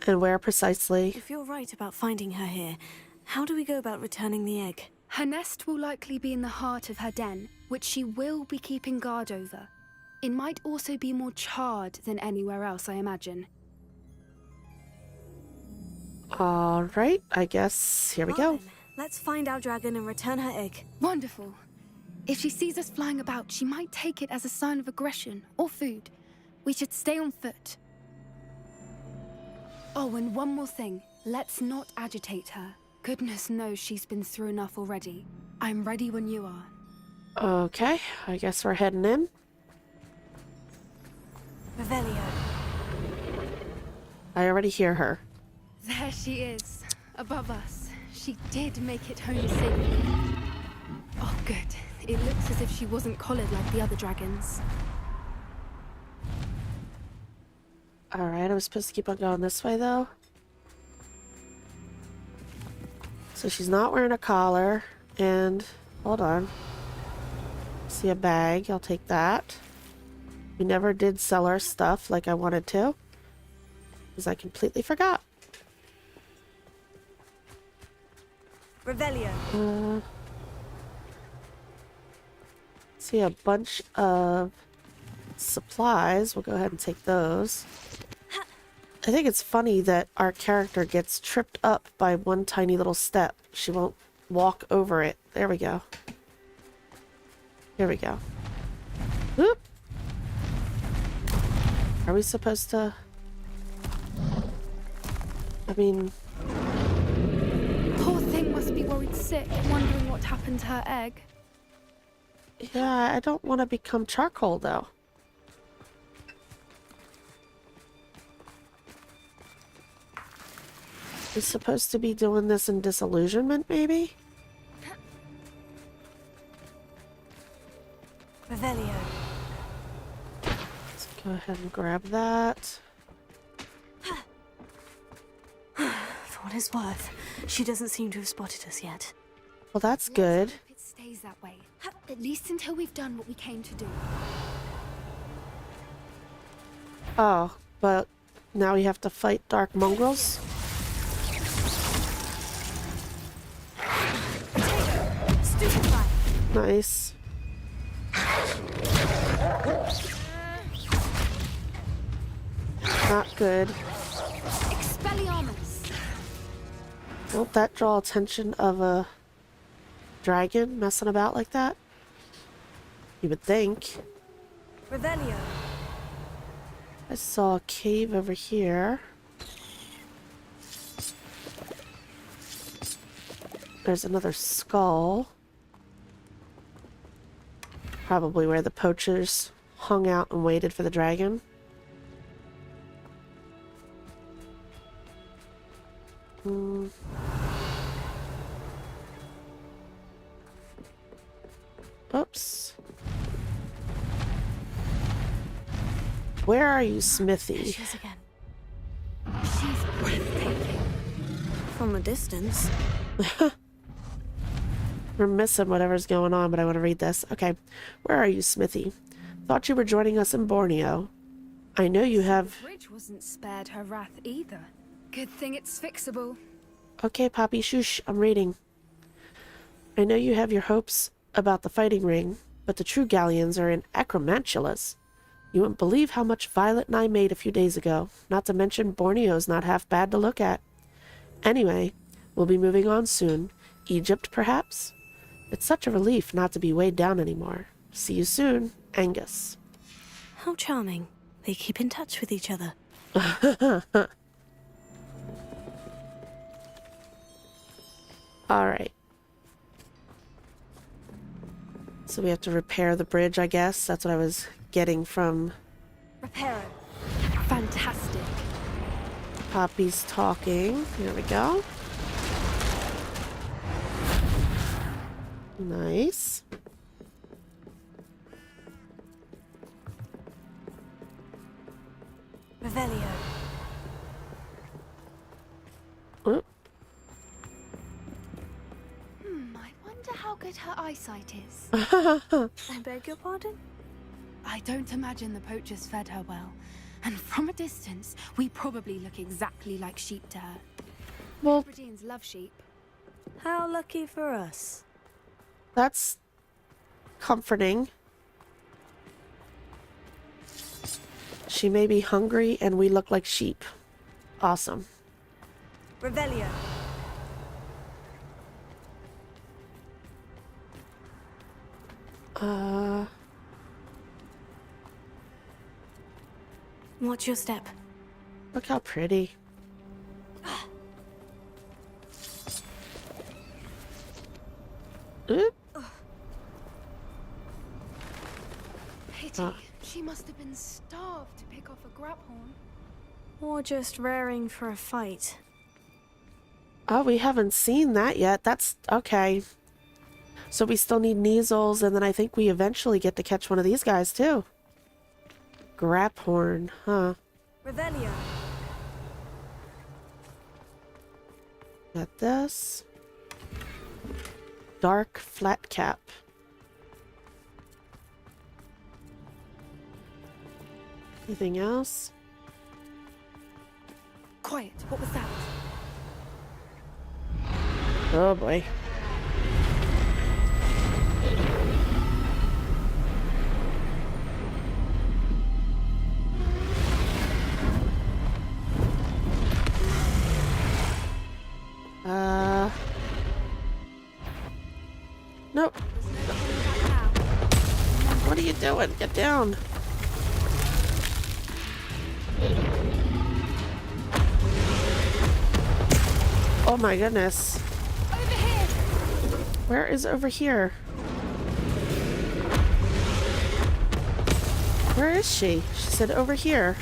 And where precisely? If you're right about finding her here, how do we go about returning the egg? Her nest will likely be in the heart of her den, which she will be keeping guard over. It might also be more charred than anywhere else, I imagine. All right, I guess here we go. Then, let's find our dragon and return her egg. Wonderful. If she sees us flying about, she might take it as a sign of aggression or food. We should stay on foot. Oh, and one more thing. Let's not agitate her. Goodness knows she's been through enough already. I'm ready when you are. Okay, I guess we're heading in. Revelio. I already hear her. There she is, above us. She did make it home safely. Oh, good. It looks as if she wasn't collared like the other dragons. Alright, I'm supposed to keep on going this way, though. So she's not wearing a collar, and... hold on. See a bag, I'll take that. We never did sell our stuff like I wanted to, because I completely forgot. Revelio. See a bunch of supplies. We'll go ahead and take those. I think it's funny that our character gets tripped up by one tiny little step. She won't walk over it. There we go. Here we go. Whoop! Are we supposed to... I mean... Poor thing must be worried sick, wondering what happened to her egg. Yeah, I don't want to become charcoal, though. We're supposed to be doing this in disillusionment, maybe? Revelio. Let's go ahead and grab that. For what it's worth, she doesn't seem to have spotted us yet. Well, that's good. It stays that way. At least until we've done what we came to do. Oh, but now we have to fight dark mongrels? Nice. Not good. Expelliarmus. Won't that draw attention of a dragon messing about like that? You would think. Revelio. I saw a cave over here. There's another skull. Probably where the poachers hung out and waited for the dragon. Oops. Where are you, Smithy? She is again. She's breathtaking. From a distance. We're missing whatever's going on, but I want to read this. Okay. Where are you, Smithy? Thought you were joining us in Borneo. I know you have... The bridge wasn't spared her wrath either. Good thing it's fixable. Okay, Poppy, shush, I'm reading. I know you have your hopes about the fighting ring, but the true galleons are in Acromantulas. You wouldn't believe how much Violet and I made a few days ago, not to mention Borneo's not half bad to look at. Anyway, we'll be moving on soon. Egypt, perhaps? It's such a relief not to be weighed down anymore. See you soon, Angus. How charming. They keep in touch with each other. Alright. So we have to repair the bridge, I guess. That's what I was getting from... Reparo. Fantastic. Poppy's talking. There we go. Nice. Revelio. Oop. I wonder how good her eyesight is. I beg your pardon? I don't imagine the poachers fed her well. And from a distance, we probably look exactly like sheep to her. Well, Hebrideans love sheep. How lucky for us. that's comforting. She may be hungry and we look like sheep. Awesome. Revelio. Watch your step. Look how pretty. Oop. Pity. She must have been starved to pick off a grab horn. Or just raring for a fight. Oh, we haven't seen that yet. That's okay. So we still need Neasels, and then I think we eventually get to catch one of these guys too. Graphorn, huh? Revelio. Got this. Dark flat cap. Anything else? Quiet. What was that? Oh boy. Nope. What are you doing? Get down. Oh my goodness. Over here. Where is over here? Where is she? She said over here.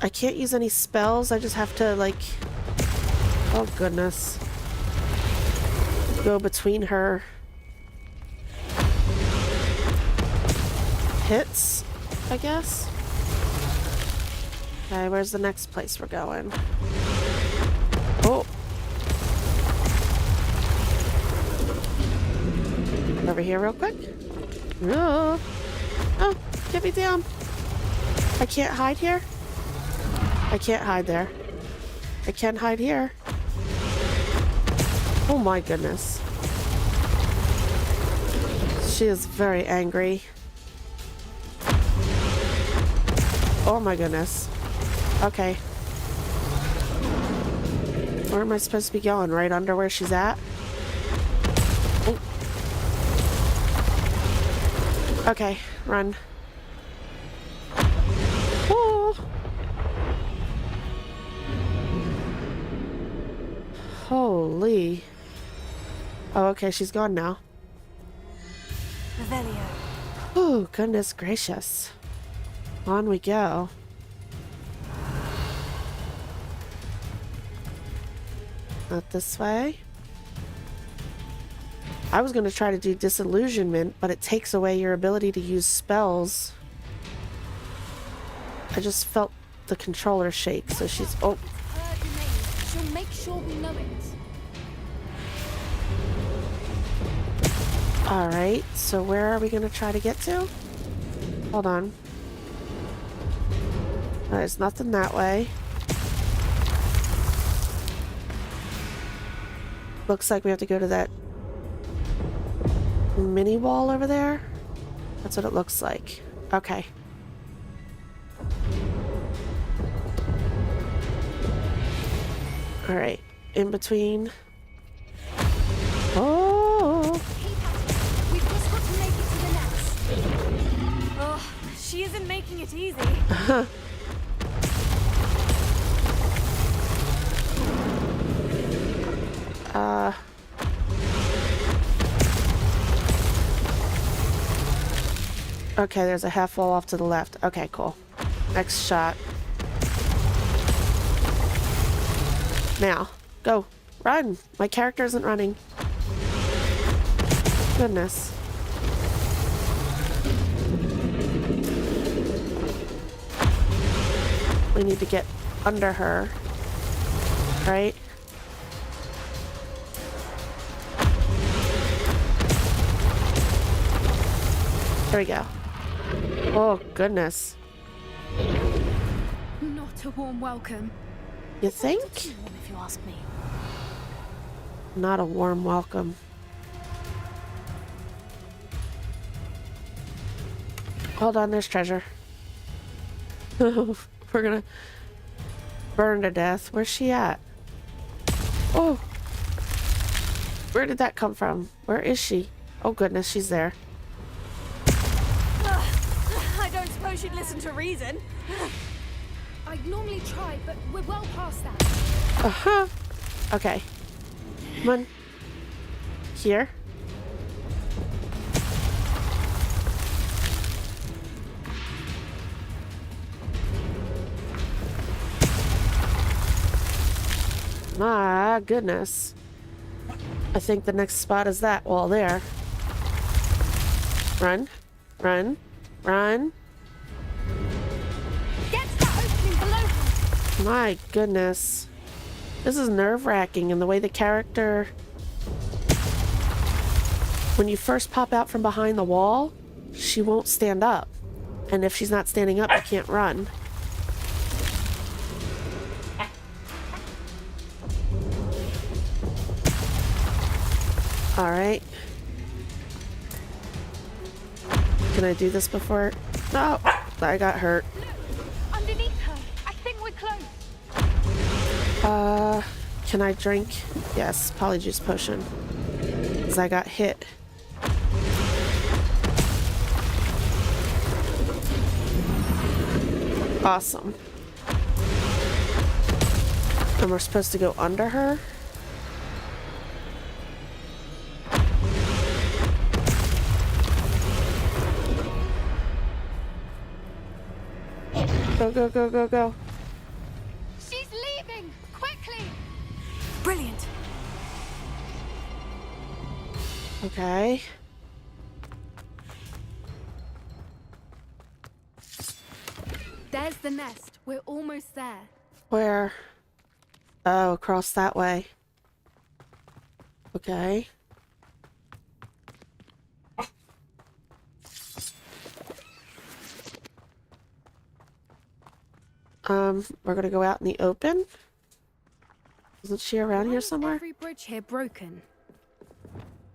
I can't use any spells. I just have to like... Oh goodness. Go between her hits, I guess. Okay, where's the next place we're going? Oh. Over here real quick. Oh. Oh, get me down. I can't hide here. I can't hide there. I can't hide here. Oh my goodness. She is very angry. Oh my goodness. Okay. Where am I supposed to be going? Right under where she's at? Oh. Okay, run. Oh. Holy. Oh, okay, she's gone now. Revelio. Oh, goodness gracious. On we go. Not this way. I was going to try to do disillusionment, but it takes away your ability to use spells. I just felt the controller shake, so she's... Oh. Heard your name. She'll make sure we know it. Alright, so where are we going to try to get to? Hold on. There's nothing that way. Looks like we have to go to that mini wall over there. That's what it looks like. Okay. Alright, in between. Oh! We've just got to make it to the next. Oh, she isn't making it easy. Okay, there's a half wall off to the left. Okay, cool. Next shot. Now, go. Run! My character isn't running. Goodness. We need to get under her. Right? There we go. Oh, goodness. Not a warm welcome. You think? If you ask me. Not a warm welcome. Hold on, there's treasure. We're gonna burn to death. Where's she at? Oh! Where did that come from? Where is she? Oh goodness, she's there. I don't suppose you'd listen to reason. I'd normally try, but we're well past that. Uh-huh. Okay. Come on. Here. My goodness. I think the next spot is that wall there. Run. Run. Run. Get to that opening below. My goodness. This is nerve-wracking, and the way the character... When you first pop out from behind the wall, she won't stand up. And if she's not standing up, you can't run. Alright. Can I do this before? No! I got hurt. Look, underneath her. I think we're close. Can I drink? Yes, polyjuice potion. Because I got hit. Awesome. And we're supposed to go under her? Go, go, go, go, go. She's leaving! Quickly! Brilliant. Okay. There's the nest. We're almost there. Where? Oh, across that way. Okay. We're gonna go out in the open? Isn't she around here somewhere? Every bridge here broken.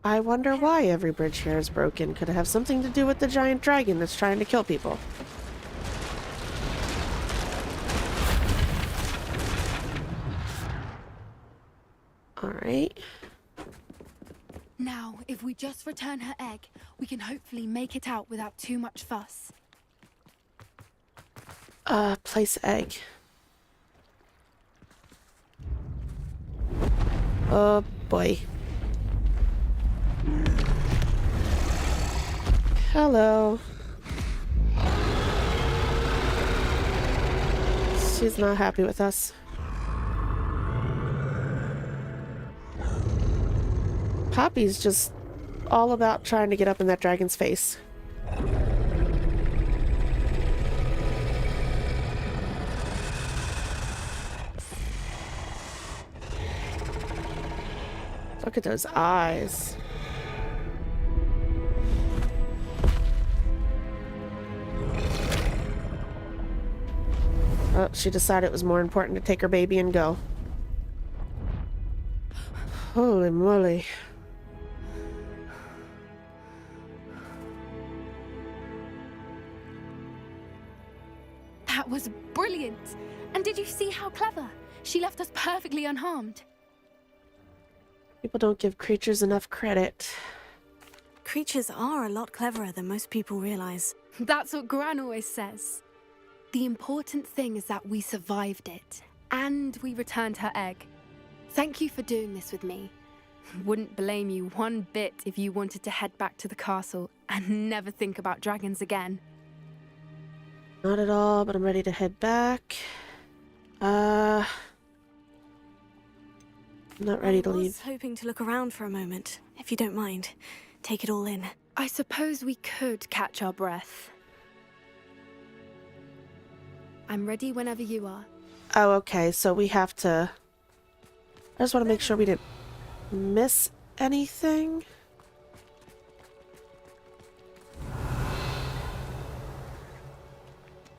I wonder why every bridge here is broken. Could it have something to do with the giant dragon that's trying to kill people? Alright. Now, if we just return her egg, we can hopefully make it out without too much fuss. Place egg. Oh boy. Hello. She's not happy with us. Poppy's just all about trying to get up in that dragon's face. Look at those eyes. Oh, she decided it was more important to take her baby and go. Holy moly. That was brilliant! And did you see how clever? She left us perfectly unharmed. People don't give creatures enough credit. Creatures are a lot cleverer than most people realize. That's what Gran always says. The important thing is that we survived it, and we returned her egg. Thank you for doing this with me. Wouldn't blame you one bit if you wanted to head back to the castle and never think about dragons again. Not at all, but I'm ready to head back. I'm not ready to leave. I was hoping to look around for a moment, if you don't mind. Take it all in. I suppose we could catch our breath. I'm ready whenever you are. Oh, okay, so we have to... I just want to make sure we didn't miss anything.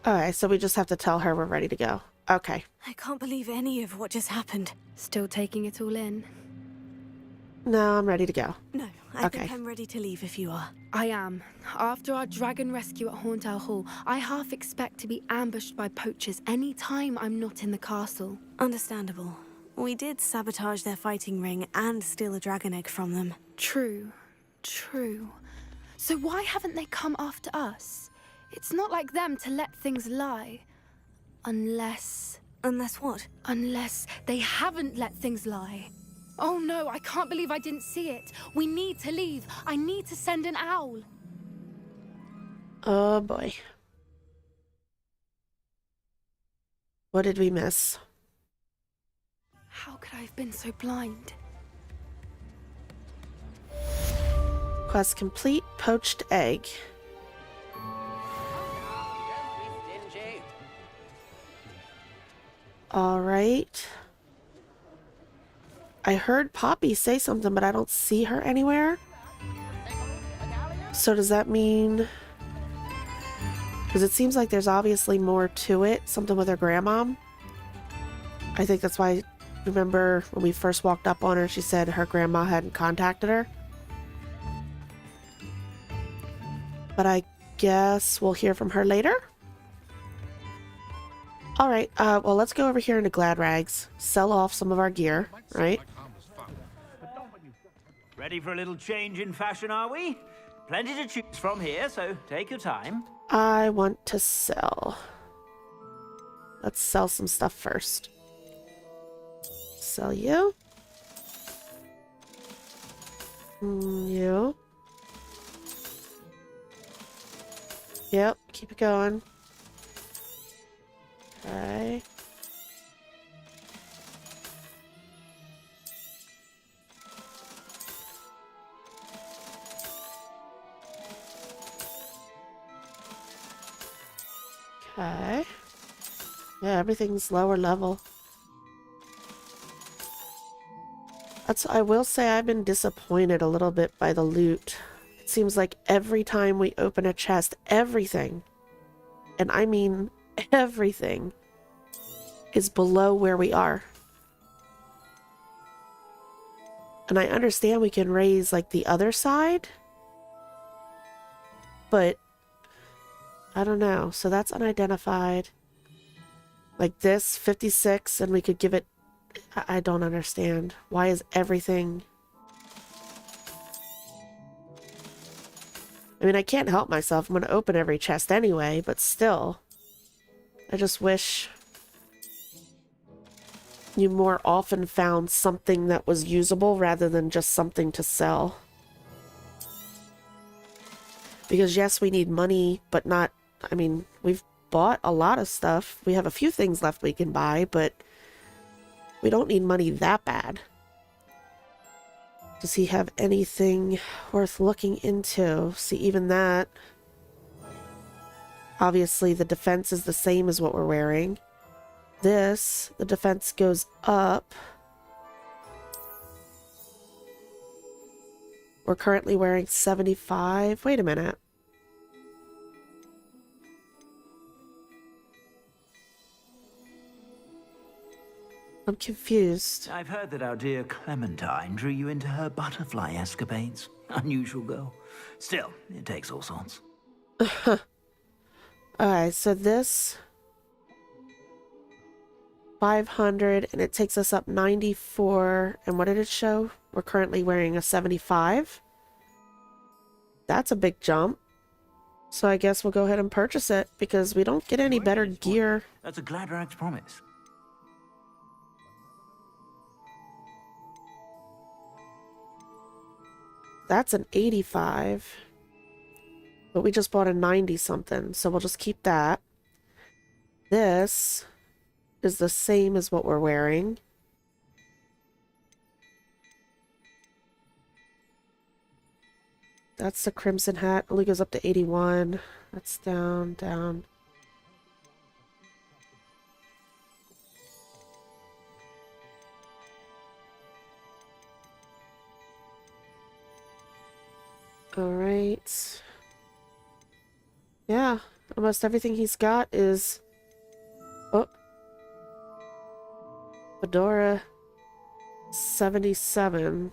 Alright, so we just have to tell her we're ready to go. Okay. I can't believe any of what just happened. Still taking it all in? No, I'm ready to go. No, I think I'm ready to leave if you are. I am. After our dragon rescue at Haunt Owl Hall, I half expect to be ambushed by poachers any time I'm not in the castle. Understandable. We did sabotage their fighting ring and steal a dragon egg from them. True. True. So why haven't they come after us? It's not like them to let things lie. Unless... Unless what? Unless they haven't let things lie. Oh no, I can't believe I didn't see it. We need to leave. I need to send an owl. Oh boy. What did we miss? How could I have been so blind? Quest complete. Poached Egg. Alright. I heard Poppy say something, but I don't see her anywhere. So does that mean... Because it seems like there's obviously more to it. Something with her grandmom. I think that's why, remember when we first walked up on her, she said her grandma hadn't contacted her. But I guess we'll hear from her later. Alright, well, let's go over here into Glad Rags. Sell off some of our gear, right? Ready for a little change in fashion, are we? Plenty to choose from here, so take your time. I want to sell. Let's sell some stuff first. Sell you. You. Yep, keep it going. Okay. Okay. Yeah, everything's lower level. I will say I've been disappointed a little bit by the loot. It seems like every time we open a chest, everything, and I mean everything, is below where we are. And I understand we can raise like the other side, but I don't know. So that's unidentified. Like this, 56, and we could give it... I don't understand. Why is everything... I mean, I can't help myself. I'm going to open every chest anyway, but still. I just wish you more often found something that was usable rather than just something to sell. Because yes, we need money, but not... I mean, we've bought a lot of stuff. We have a few things left we can buy, but we don't need money that bad. Does he have anything worth looking into? See, even that... Obviously, the defense is the same as what we're wearing. This, the defense goes up. We're currently wearing 75. Wait a minute. I'm confused. I've heard that our dear Clementine drew you into her butterfly escapades. Unusual girl. Still, it takes all sorts. Alright, so this... 500, and it takes us up 94. And what did it show? We're currently wearing a 75. That's a big jump. So I guess we'll go ahead and purchase it, because we don't get any better gear. That's a Glad Rags promise. That's an 85. But we just bought a 90-something, so we'll just keep that. This is the same as what we're wearing. That's the crimson hat. Only goes up to 81. That's down, down. Alright. Yeah, almost everything he's got is... Oh. Fedora 77.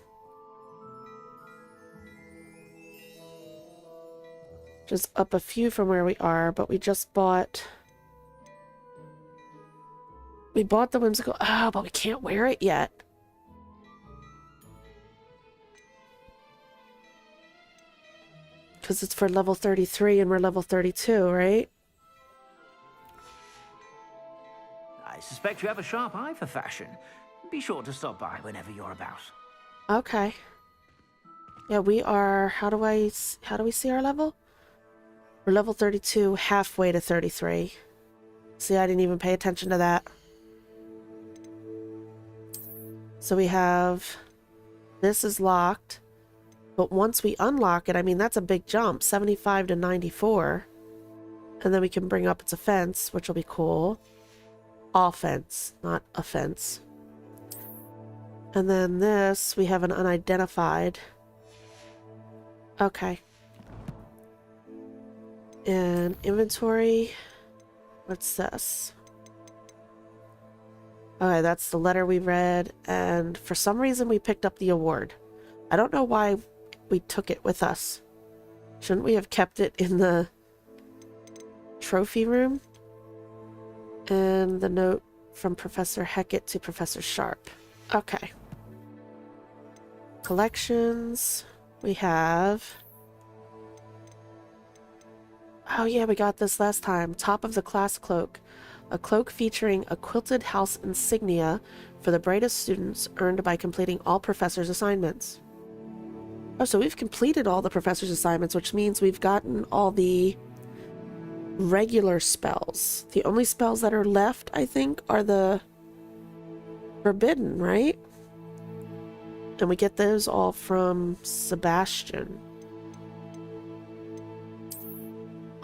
Just up a few from where we are, but we just bought... We bought the whimsical... Oh, but we can't wear it yet. Because it's for level 33 and we're level 32, right? I suspect you have a sharp eye for fashion. Be sure to stop by whenever you're about. Okay. Yeah, we are... How do we see our level? We're level 32, halfway to 33. See, I didn't even pay attention to that. So we have, this is locked, but once we unlock it, I mean, that's a big jump, 75 to 94. And then we can bring up its offense, which will be cool. Offense, not offense. And then this, we have an unidentified. Okay. And inventory, what's this? Okay, that's the letter we read, and for some reason we picked up the award. I don't know why we took it with us. Shouldn't we have kept it in the trophy room? And the note from Professor Heckett to Professor Sharp. Okay. Collections. We have... Oh yeah, we got this last time. Top of the class cloak. A cloak featuring a quilted house insignia for the brightest students earned by completing all professors' assignments. Oh, so we've completed all the professors' assignments, which means we've gotten all the regular spells. The only spells that are left, I think, are the forbidden, right? And we get those all from Sebastian.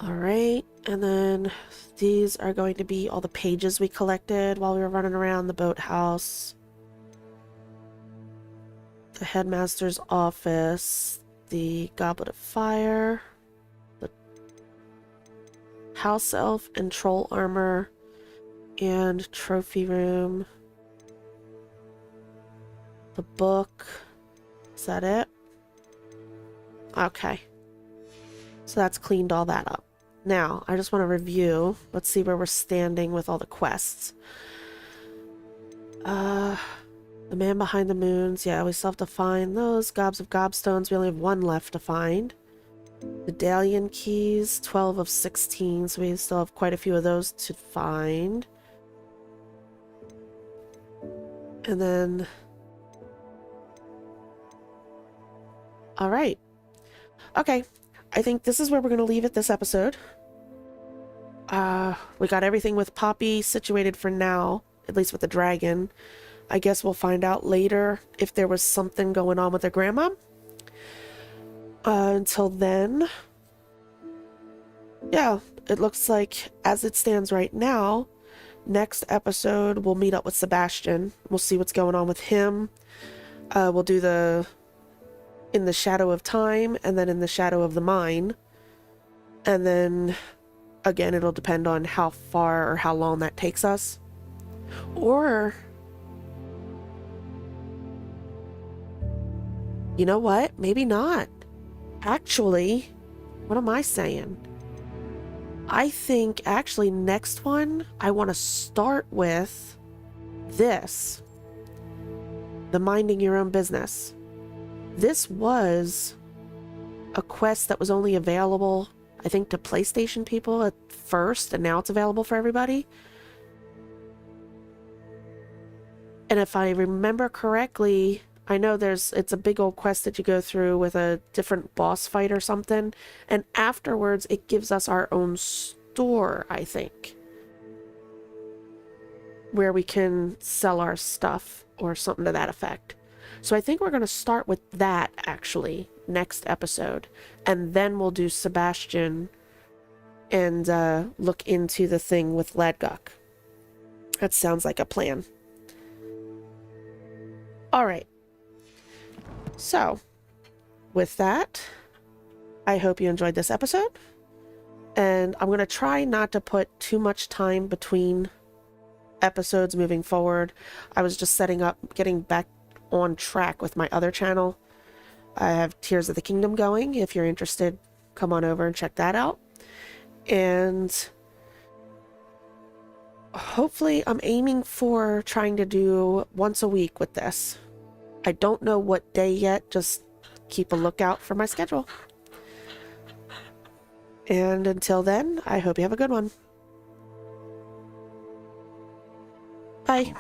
Alright, and then these are going to be all the pages we collected while we were running around the boathouse. The headmaster's office, the goblet of fire, the house elf and troll armor, and trophy room. The book. Is that it? Okay. So that's cleaned all that up. Now, I just want to review. Let's see where we're standing with all the quests. The man behind the moons. Yeah, we still have to find those. Gobs of gobstones. We only have one left to find. The Dalian keys. 12 of 16. So we still have quite a few of those to find. And then... Alright. Okay. I think this is where we're going to leave it this episode. We got everything with Poppy situated for now, at least with the dragon. I guess we'll find out later if there was something going on with her grandma. Until then, yeah, it looks like as it stands right now, next episode we'll meet up with Sebastian. We'll see what's going on with him. We'll do the In the Shadow of Time, and then In the Shadow of the Mine. And then, again, it'll depend on how far or how long that takes us. Or, you know what? Maybe not. Actually, what am I saying? I think, actually, next one, I want to start with this. The Minding Your Own Business. This was a quest that was only available, I think, to PlayStation people at first, and now it's available for everybody. And if I remember correctly, I know it's a big old quest that you go through with a different boss fight or something, and afterwards it gives us our own store, I think, where we can sell our stuff or something to that effect. So I think we're going to start with that, actually, next episode. And then we'll do Sebastian and look into the thing with Ladguk. That sounds like a plan. Alright. So, with that, I hope you enjoyed this episode. And I'm going to try not to put too much time between episodes moving forward. I was just setting up, getting back on track with my other channel. I have Tears of the Kingdom going. If you're interested, come on over and check that out. And hopefully I'm aiming for trying to do once a week with this. I don't know what day yet, just keep a lookout for my schedule. And until then, I hope you have a good one. Bye.